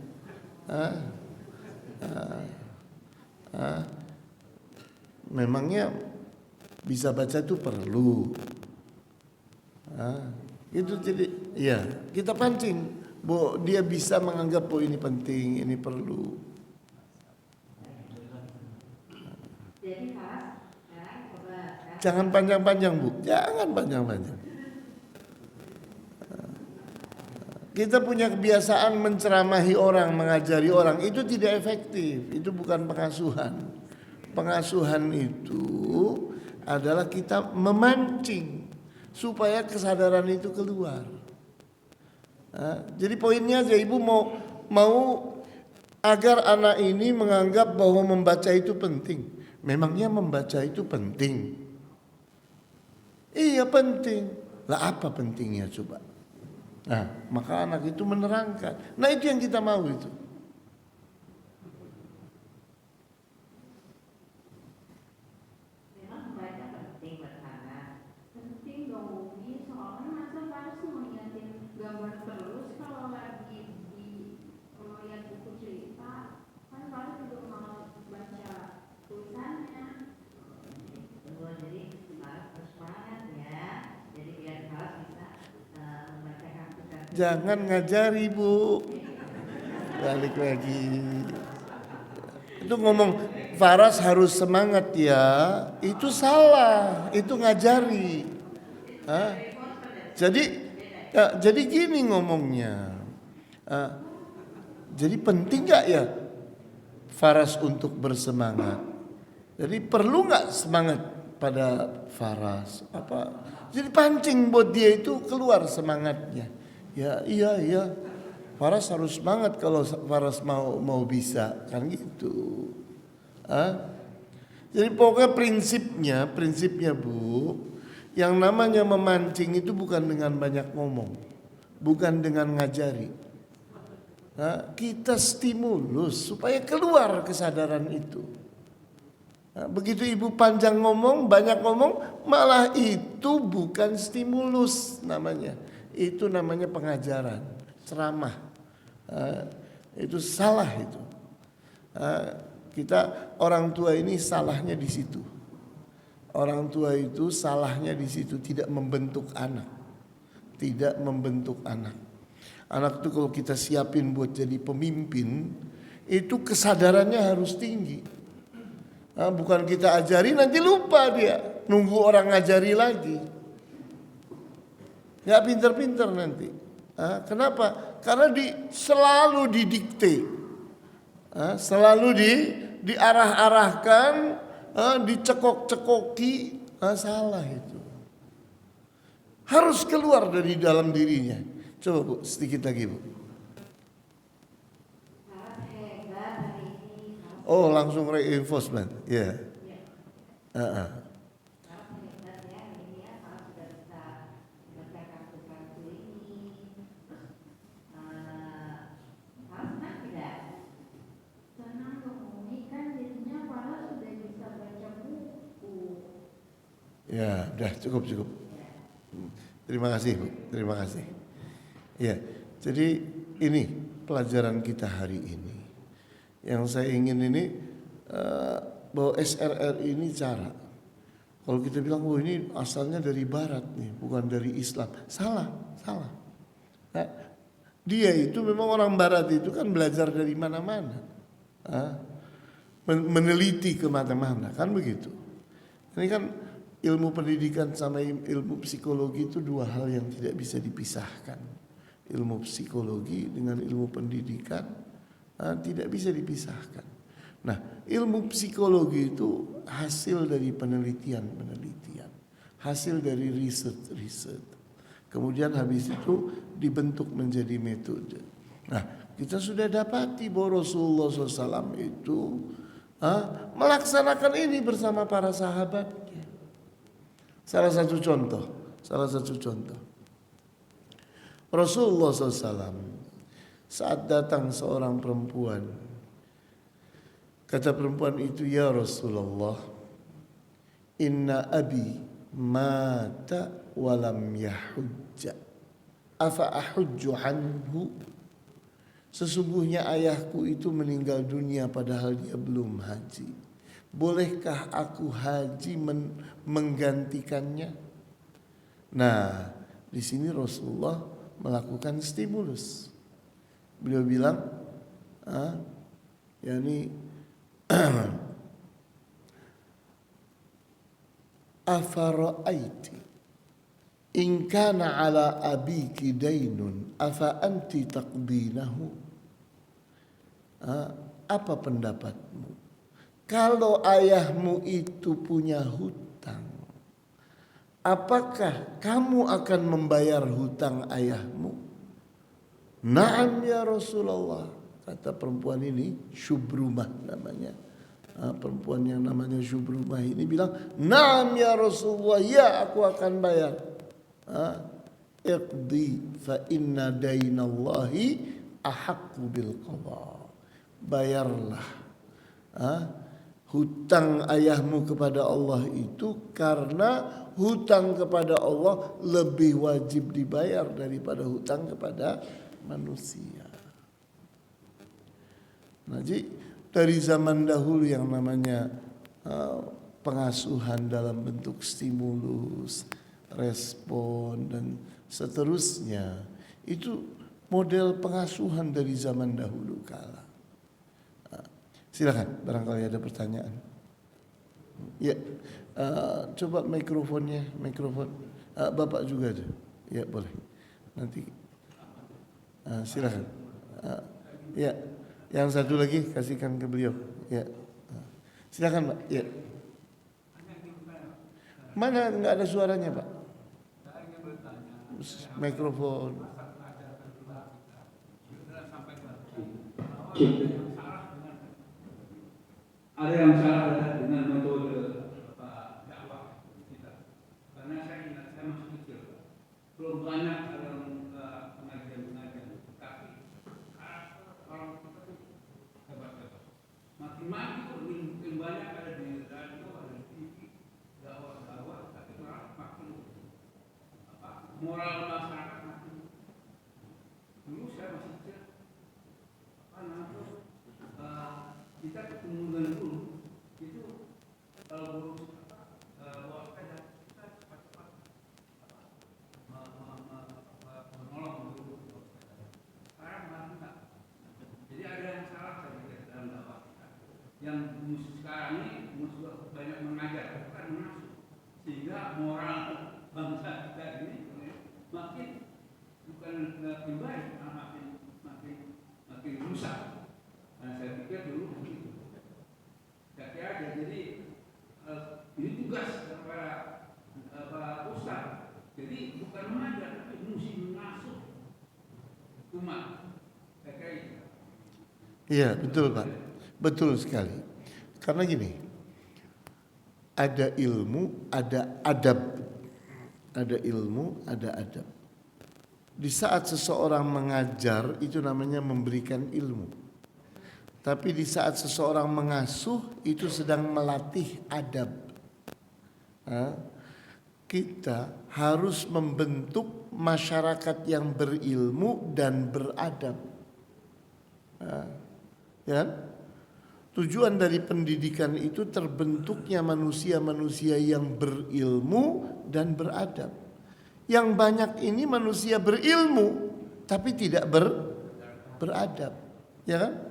Memangnya bisa baca itu perlu. Itu jadi, ya kita pancing. Bahwa dia bisa menganggap bahwa ini penting, ini perlu. Jangan panjang-panjang Bu, jangan panjang-panjang. Kita punya kebiasaan menceramahi orang, mengajari orang, itu tidak efektif, itu bukan pengasuhan. Pengasuhan itu adalah kita memancing supaya kesadaran itu keluar. Jadi poinnya aja, ibu mau agar anak ini menganggap bahwa membaca itu penting. Memangnya membaca itu penting? Iya penting. Lah apa pentingnya coba? Nah, maka anak itu menerangkan. Nah itu yang kita mau itu. Jangan ngajari Bu, balik lagi. Itu ngomong Faras harus semangat ya, itu salah, itu ngajari. Jadi gini ngomongnya. Jadi penting gak ya Faras untuk bersemangat? Jadi perlu gak semangat pada Faras apa. Jadi pancing buat dia itu keluar semangatnya. Ya iya. Faras harus semangat kalau Faras mau bisa kan gitu. Jadi pokoknya prinsipnya Bu, yang namanya memancing itu bukan dengan banyak ngomong, bukan dengan ngajari. Kita stimulus supaya keluar kesadaran itu. Begitu ibu panjang ngomong, banyak ngomong, malah itu bukan stimulus namanya. Itu namanya pengajaran, ceramah. Itu salah itu. Kita orang tua ini salahnya di situ. Orang tua itu salahnya di situ, tidak membentuk anak. Tidak membentuk anak. Anak itu kalau kita siapin buat jadi pemimpin, itu kesadarannya harus tinggi. Bukan kita ajari nanti lupa dia, nunggu orang ngajari lagi. Gak pinter-pinter nanti. Kenapa? Karena selalu didikte, selalu diarah-arahkan, dicekok-cekoki. Salah itu. Harus keluar dari dalam dirinya. Coba Bu, sedikit lagi Bu. Oh, langsung reinforcement, ya. Ya, udah cukup. Terima kasih Bu, terima kasih. Ya, jadi ini pelajaran kita hari ini. Yang saya ingin ini bahwa SRR ini cara. Kalau kita bilang ini asalnya dari Barat nih, bukan dari Islam, salah. Nah, dia itu memang orang Barat itu kan belajar dari mana-mana, meneliti kemana-mana, kan begitu. Ini kan ilmu pendidikan sama ilmu psikologi itu dua hal yang tidak bisa dipisahkan. Ilmu psikologi dengan ilmu pendidikan tidak bisa dipisahkan. Nah, ilmu psikologi itu hasil dari penelitian, hasil dari riset. Kemudian habis itu dibentuk menjadi metode. Nah, kita sudah dapati bahwa Rasulullah SAW itu melaksanakan ini bersama para sahabatnya. Salah satu contoh. Rasulullah SAW saat datang seorang perempuan, kata perempuan itu, ya Rasulullah, inna abi mata walam yahujja, afa ahujju anhu. Sesungguhnya ayahku itu meninggal dunia padahal dia belum haji. Bolehkah aku haji menggantikannya? Nah, di sini Rasulullah melakukan stimulus. Beliau bilang, yakni afara'aiti in kana ala abiki dainun afa anti taqbinahu. Apa pendapatmu? Kalau ayahmu itu punya hutang, apakah kamu akan membayar hutang ayahmu? Naam ya Rasulullah, kata perempuan ini, Syubrumah namanya. Perempuan yang namanya Syubrumah ini bilang, naam ya Rasulullah, ya aku akan bayar. Iqdi fa inna dainallahi ahaqqu bil qada. Bayarlah hutang ayahmu kepada Allah itu, karena hutang kepada Allah lebih wajib dibayar daripada hutang kepada manusia. Nah, jadi dari zaman dahulu yang namanya pengasuhan dalam bentuk stimulus, respon dan seterusnya, itu model pengasuhan dari zaman dahulu kala. Silakan, barangkali ada pertanyaan. Ya, coba mikrofon. Bapak juga ada. Ya, boleh. Nanti silakan. Ya, yang satu lagi kasihkan ke beliau. Ya, silakan Pak. Ya. Mana nggak ada suaranya Pak? Saya ingin bertanya, Mikrofon. masa pengajar kedua kita, sudah sampaikan bahwa Ada yang salah dengan metode dakwah kita. Karena saya ingat saya masih kecil, belum banyak dalam pengajian-pengajian. Tapi orang kita tuh hebat-hebat. Makin maju makin banyak ada di radio, ada di TV, dakwah-dakwah. Tapi orang makin moral masyarakat makin. Dulu saya masih kecil, kita ketemu dengan guru itu kalau guru bawa sepeda kita cepat-cepat menolong guru bawa sepeda. Sekarang malah enggak. Jadi ada yang salah saya pikir dalam dakwah kita. Yang musuh sekarang ini musuh banyak mengajar bukan mengasuh, sehingga moral bangsa kita ini makin bukan makin baik, makin rusak. Nah, saya pikir dulu begitu. Kaki aja. Jadi ini tugas kepada Pak Ustaz. Jadi bukan mengajar, tapi mesti mengasuh umat. Kayak Iya betul Pak, betul sekali. Karena gini, ada ilmu, ada adab, ada ilmu, ada adab. Di saat seseorang mengajar itu namanya memberikan ilmu. Tapi di saat seseorang mengasuh itu sedang melatih adab. Kita harus membentuk masyarakat yang berilmu dan beradab. Ya, tujuan dari pendidikan itu terbentuknya manusia-manusia yang berilmu dan beradab. Yang banyak ini manusia berilmu tapi tidak beradab, ya kan?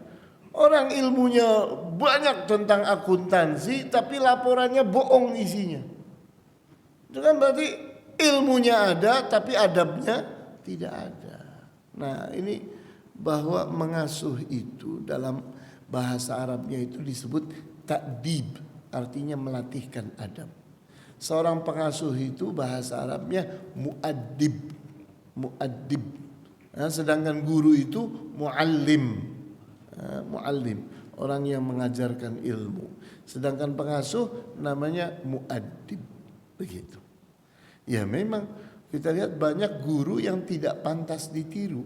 Orang ilmunya banyak tentang akuntansi tapi laporannya bohong isinya. Itu kan berarti ilmunya ada tapi adabnya tidak ada. Nah, ini bahwa mengasuh itu dalam bahasa Arabnya itu disebut ta'dib, artinya melatihkan adab. Seorang pengasuh itu bahasa Arabnya mu'addib. Mu'addib. Nah, sedangkan guru itu mu'allim. Mu'allim, orang yang mengajarkan ilmu. Sedangkan pengasuh namanya mu'addib. Begitu. Ya memang kita lihat banyak guru yang tidak pantas ditiru.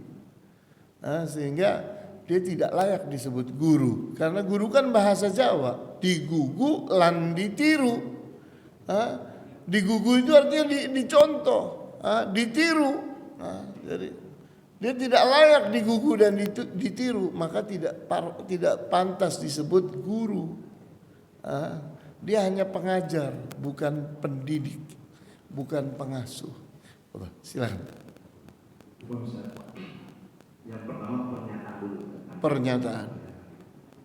Sehingga dia tidak layak disebut guru. Karena guru kan bahasa Jawa. Digugu lan ditiru. Digugu itu artinya dicontoh, ditiru. Jadi dia tidak layak digugu dan ditiru, maka tidak pantas disebut guru. Dia hanya pengajar, bukan pendidik, bukan pengasuh. Silakan. Yang pertama pernyataan dulu. Pernyataan.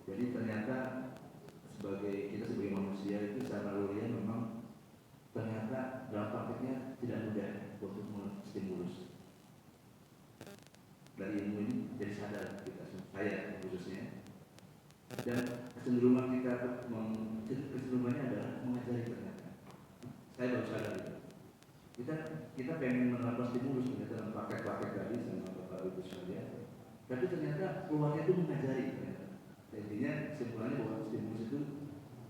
Jadi ternyata kita sebagai manusia itu secara naluriah memang ternyata dalam praktiknya tidak mudah untuk menstimulus. Dari ilmu ini jadi sadar saya khususnya, dan kecenderungannya adalah mengajari ternyata. Saya baru sadar itu. Kita pengen menerapkan stimulus ternyata dalam praktek-praktek tadi sama Bapak Ibu sekalian, tapi ternyata keluarnya itu mengajari ternyata. Intinya kesimpulannya bahwa stimulus itu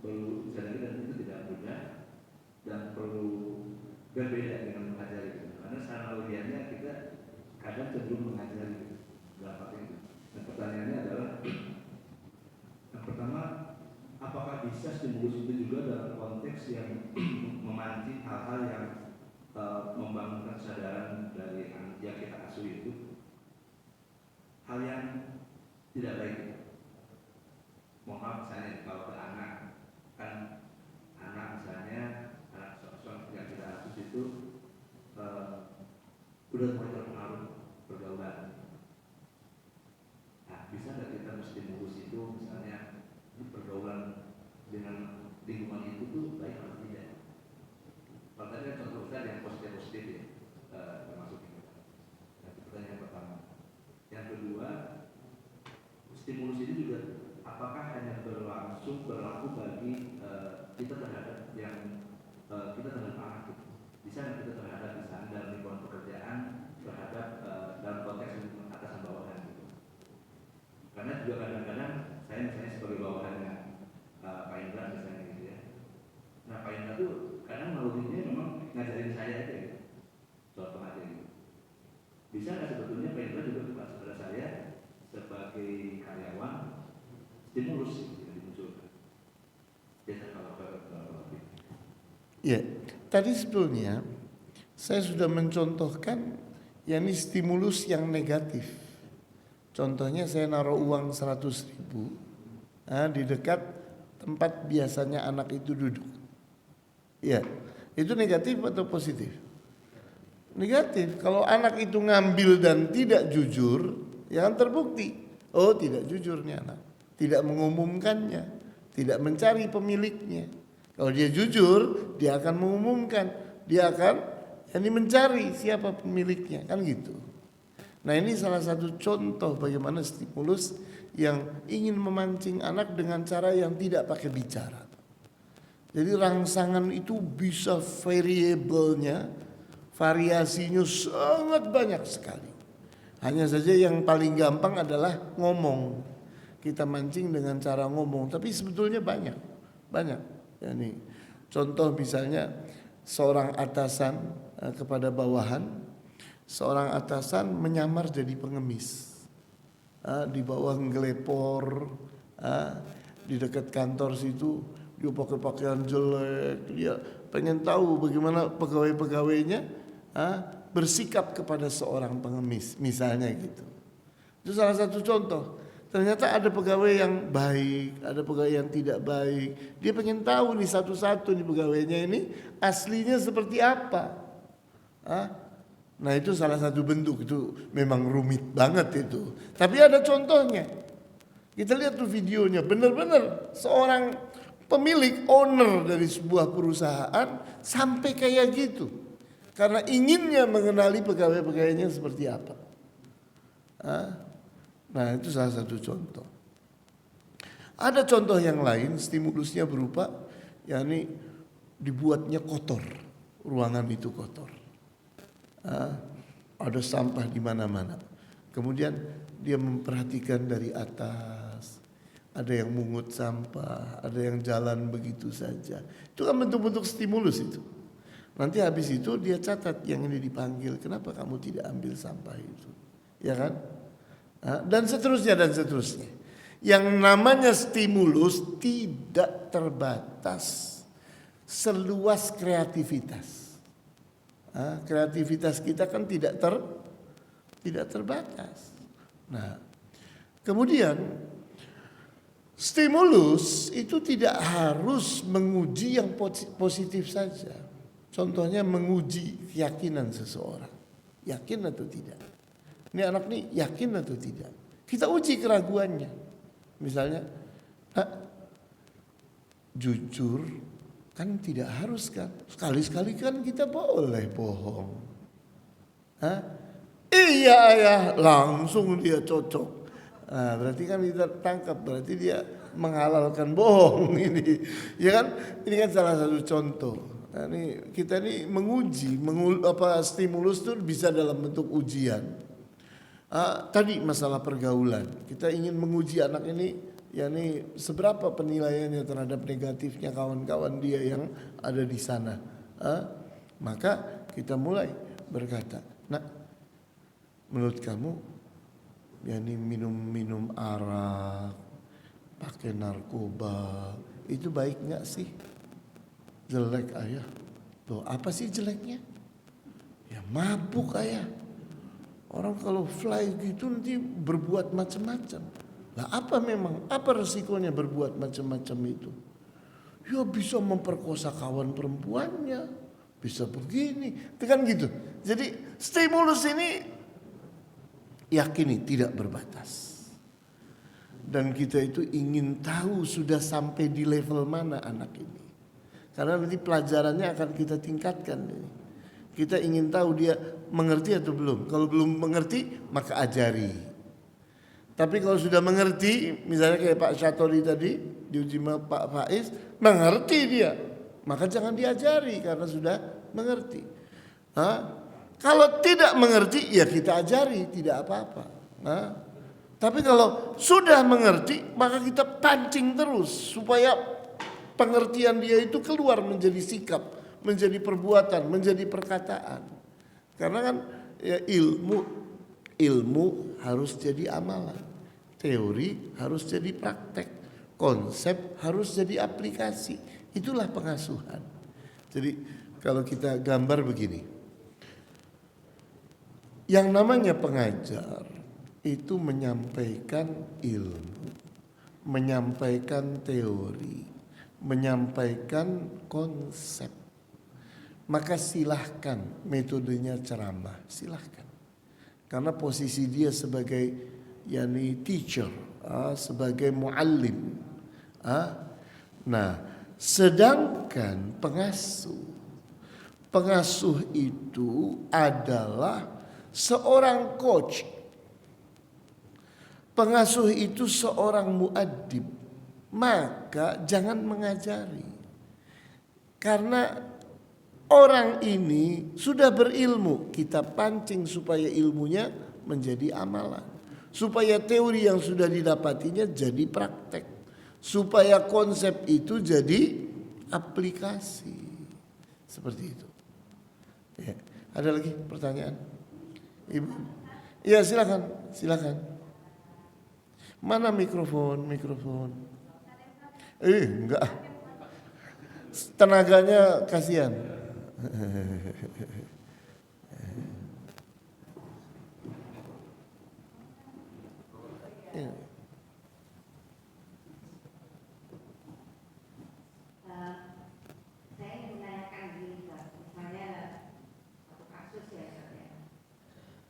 perlu disadari dan itu tidak mudah dan perlu berbeda dengan mengajari. Karena secara naluriahnya kita kadang cenderung mengajari dalam praktek itu. Dan pertanyaannya adalah, yang pertama, apakah bisa stimulus itu juga dalam konteks yang memancing hal-hal yang membangunkan kesadaran dari yang kita asuh itu, hal yang tidak baik. Mohon maaf misalnya kalau ke anak, kan anak misalnya anak seorang yang kita asuh itu udah mulai terpengaruh pergaulan. Nah, bisa nggak kita menstimulus itu misalnya di pergaulan dengan lingkungan itu tuh baik atau tidak? Kalau tadi kan contoh Ustaz yang positif ya, termasuk ini. Nah, itu pertanyaan pertama. Yang kedua, stimulus ini juga apakah hanya berlaku bagi kita terhadap yang kita terhadap anak gitu. Bisa nggak kita terhadap misalnya dalam lingkungan pekerjaan terhadap dalam konteks atasan bawahan gitu. Karena juga kadang-kadang saya misalnya sebagai bawahannya Pak Indra misalnya gitu ya. Nah Pak Indra tuh kadang nalurinya memang ngajarin saya aja gitu. Contoh aja gitu. Bisa nggak sebetulnya Pak Indra juga kepada saya sebagai karyawan stimulus yang dimunculkan. Biasa kalau Ya, tadi sebetulnya saya sudah mencontohkan yakni stimulus yang negatif. Contohnya saya naruh uang 100.000 di dekat tempat biasanya anak itu duduk. Ya, itu negatif atau positif? Negatif. Kalau anak itu ngambil dan tidak jujur, ya kan terbukti. Oh, tidak jujur nih anak. Tidak mengumumkannya, tidak mencari pemiliknya. Kalau dia jujur, dia akan mengumumkan, dia akan mencari siapa pemiliknya, kan gitu. Nah, ini salah satu contoh bagaimana stimulus yang ingin memancing anak dengan cara yang tidak pakai bicara. Jadi rangsangan itu bisa variabelnya, variasinya sangat banyak sekali. Hanya saja yang paling gampang adalah ngomong. Kita mancing dengan cara ngomong, tapi sebetulnya banyak. Yani, contoh misalnya seorang atasan kepada bawahan, seorang atasan menyamar jadi pengemis, di bawah ngelepor, di dekat kantor situ dia pakai pakaian jelek, dia pengen tahu bagaimana pegawai-pegawainya bersikap kepada seorang pengemis, misalnya gitu. Itu salah satu contoh. Ternyata ada pegawai yang baik, ada pegawai yang tidak baik. Dia pengen tahu nih satu-satu nih pegawainya ini aslinya seperti apa. Nah itu salah satu bentuk, itu memang rumit banget itu. Tapi ada contohnya. Kita lihat tuh videonya, benar-benar seorang pemilik, owner dari sebuah perusahaan sampai kayak gitu. Karena inginnya mengenali pegawai-pegawainya seperti apa. Nah itu salah satu contoh. Ada contoh yang lain, stimulusnya berupa yakni dibuatnya kotor, ruangan itu kotor. Ada sampah di mana-mana. Kemudian dia memperhatikan dari atas, ada yang mungut sampah, ada yang jalan begitu saja. Itu kan bentuk-bentuk stimulus itu. Nanti habis itu dia catat yang ini dipanggil, kenapa kamu tidak ambil sampah itu, ya kan? Dan seterusnya dan seterusnya. Yang namanya stimulus tidak terbatas seluas kreativitas. Kreativitas kita kan tidak terbatas. Nah, kemudian stimulus itu tidak harus menguji yang positif saja. Contohnya menguji keyakinan seseorang, yakin atau tidak. Ini anak nih yakin atau tidak. Kita uji keraguannya. Misalnya, jujur kan tidak harus kan. Sekali-sekali kan kita boleh bohong. Iya ayah, langsung dia cocok. Nah, berarti kan kita tangkap, berarti dia menghalalkan bohong ini. Ya kan? Ini kan salah satu contoh. Nah, ini kita ini menguji, stimulus itu bisa dalam bentuk ujian. Tadi masalah pergaulan, kita ingin menguji anak ini, yakni seberapa penilaiannya terhadap negatifnya kawan-kawan dia yang ada di sana. Maka kita mulai berkata, nah, menurut kamu, yakni minum arak, pakai narkoba, itu baik nggak sih? Jelek ayah. Loh, apa sih jeleknya? Ya mabuk ayah. Orang kalau fly gitu nanti berbuat macam-macam. Lah apa resikonya berbuat macam-macam itu? Ya bisa memperkosa kawan perempuannya, bisa begini, itu kan gitu. Jadi stimulus ini yakini tidak berbatas. Dan kita itu ingin tahu sudah sampai di level mana anak ini. Karena nanti pelajarannya akan kita tingkatkan ini. Kita ingin tahu dia mengerti atau belum. Kalau belum mengerti, maka ajari. Tapi kalau sudah mengerti, misalnya kayak Pak Syatori tadi, diuji sama Pak Faiz, mengerti dia. maka jangan diajari karena sudah mengerti. Kalau tidak mengerti ya kita ajari, tidak apa-apa. Tapi kalau sudah mengerti maka kita pancing terus supaya pengertian dia itu keluar menjadi sikap, menjadi perbuatan, menjadi perkataan. Karena kan ya ilmu harus jadi amalan, teori harus jadi praktek, konsep harus jadi aplikasi. Itulah pengasuhan. Jadi kalau kita gambar begini, yang namanya pengajar itu menyampaikan ilmu, menyampaikan teori, menyampaikan konsep. Maka silahkan metodenya ceramah, silahkan. Karena posisi dia sebagai teacher, sebagai muallim. Nah, sedangkan pengasuh itu adalah seorang coach. Pengasuh itu seorang muaddib. Maka jangan mengajari. Karena orang ini sudah berilmu, kita pancing supaya ilmunya menjadi amalan. Supaya teori yang sudah didapatinya jadi praktek. Supaya konsep itu jadi aplikasi. Seperti itu. Ya. Ada lagi pertanyaan? Ibu? Ya silakan. Mana mikrofon? Enggak. Tenaganya kasihan. Saya ingin menanyakan gini, Pak. Misalnya satu kasus ya,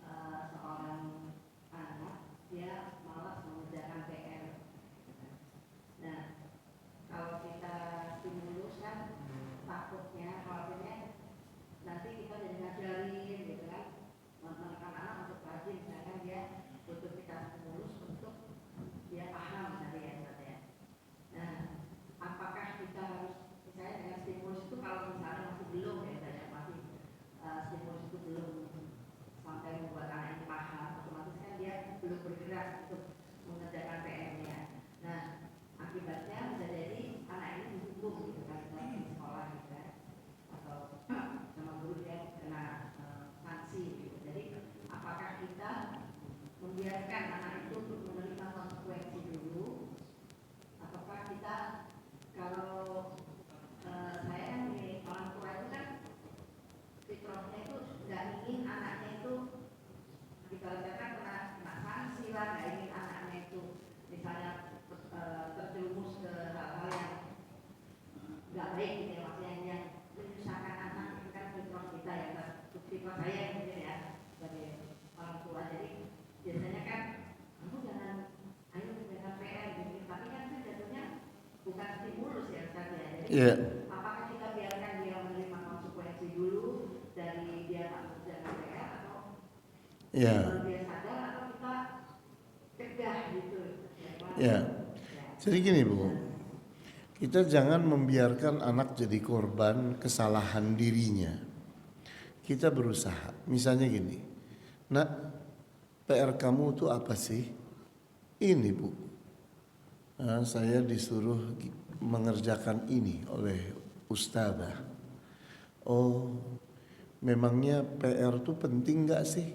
seorang anak dia malas mengerjakan PR. Nah, kalau kita stimulus kan takutnya, khawatirnya nanti kita jadi ngajarin gitu kan, menekan anak untuk rajin, misalkan dia butuh kita stimulus untuk dia paham tadi ya. Nah, apakah kita harus misalnya dengan stimulus itu kalau misalnya masih belum ya, saya masih stimulus itu belum sampai membuat anak ini paham, otomatis kan dia belum bergerak untuk mengerjakan PR-nya. Nah, akibatnya bisa jadi anak ini dihukum gitu kan di sekolah gitu kan, atau sama guru dia kena sanksi gitu. Jadi apakah kita membiarkan anak itu untuk menerima konsekuensi dulu, ataukah kita kalau saya kan di orang tua itu kan fitrahnya itu nggak ingin anaknya itu dikatakan kena sanksi lah, nggak ingin anaknya itu misalnya terjerumus ke hal-hal yang nggak baik gitu ya, maksudnya yang menyusahkan anak. Itu kan fitrah kita ya, fitrah saya mungkin ya sebagai orang tua. Jadi biasanya kan kamu jangan PR gitu, tapi kan itu jatuhnya bukan stimulus ya Ustaz ya. Jadi apakah kita biarkan dia menerima konsekuensi dulu dari dia tak mengerjakan PR, atau baru dia sadar, atau kita cegah gitu ya. Jadi gini Bu, kita jangan membiarkan anak jadi korban kesalahan dirinya. Kita berusaha. Misalnya gini, nak, PR kamu itu apa sih? Ini Bu, saya disuruh mengerjakan ini oleh ustadzah. Oh, memangnya PR itu penting gak sih?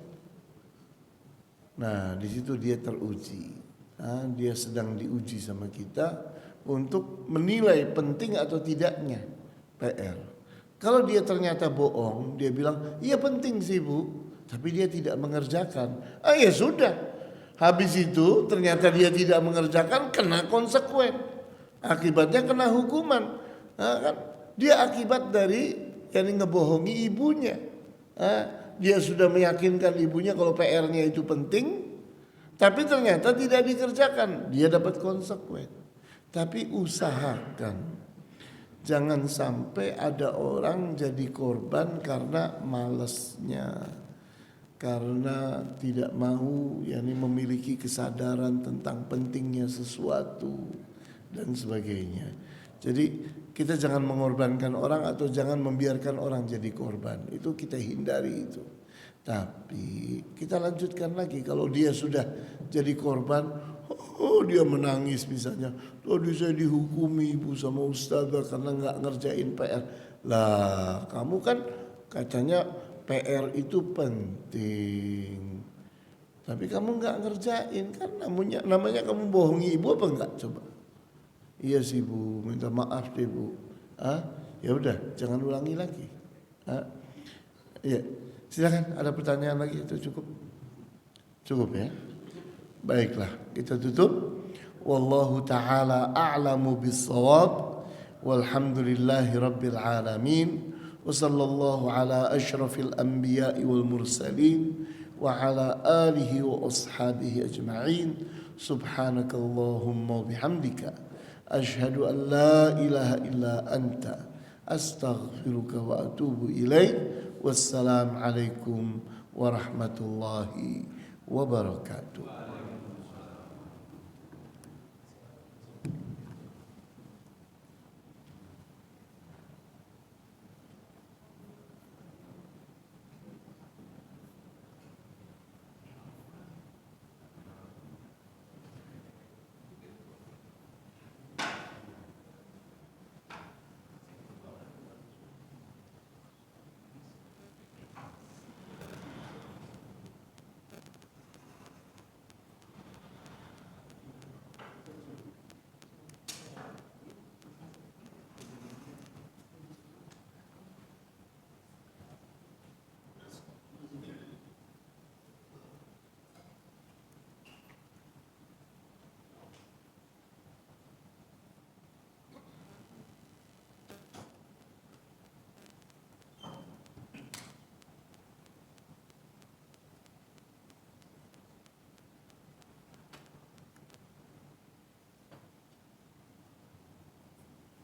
Nah, di situ dia teruji. Dia sedang diuji sama kita untuk menilai penting atau tidaknya PR. Kalau dia ternyata bohong, dia bilang, iya penting sih Bu, tapi dia tidak mengerjakan. Ya sudah. Habis itu ternyata dia tidak mengerjakan, kena konsekuen. Akibatnya kena hukuman. Kan? Dia akibat dari yang ngebohongi ibunya. Dia sudah meyakinkan ibunya kalau PR-nya itu penting, tapi ternyata tidak dikerjakan. Dia dapat konsekuen. Tapi usahakan jangan sampai ada orang jadi korban karena malesnya, karena tidak mau memiliki kesadaran tentang pentingnya sesuatu dan sebagainya. Jadi kita jangan mengorbankan orang atau jangan membiarkan orang jadi korban. Itu kita hindari itu. Tapi kita lanjutkan lagi, kalau dia sudah jadi korban, dia menangis misalnya, tadi saya dihukumi ibu sama ustazah karena nggak ngerjain PR. Lah kamu kan katanya PR itu penting, tapi kamu nggak ngerjain kan, namanya kamu bohongi ibu apa enggak coba? Iya sih bu, minta maaf deh bu. Ya udah, jangan ulangi lagi. Iya, silakan. Ada pertanyaan lagi? Itu cukup ya. Baiklah, kita tutup. Wallahu ta'ala a'lamu bis-shawab. Walhamdulillahi rabbil alamin. Wa sallallahu ala asyrafil anbiya'i wal mursalin wa ala alihi wa ashabihi ajma'in. Subhanakallahumma bihamdika asyhadu an la ilaha illa anta astaghfiruka wa atubu ilaik. Wassalamu alaikum warahmatullahi wabarakatuh.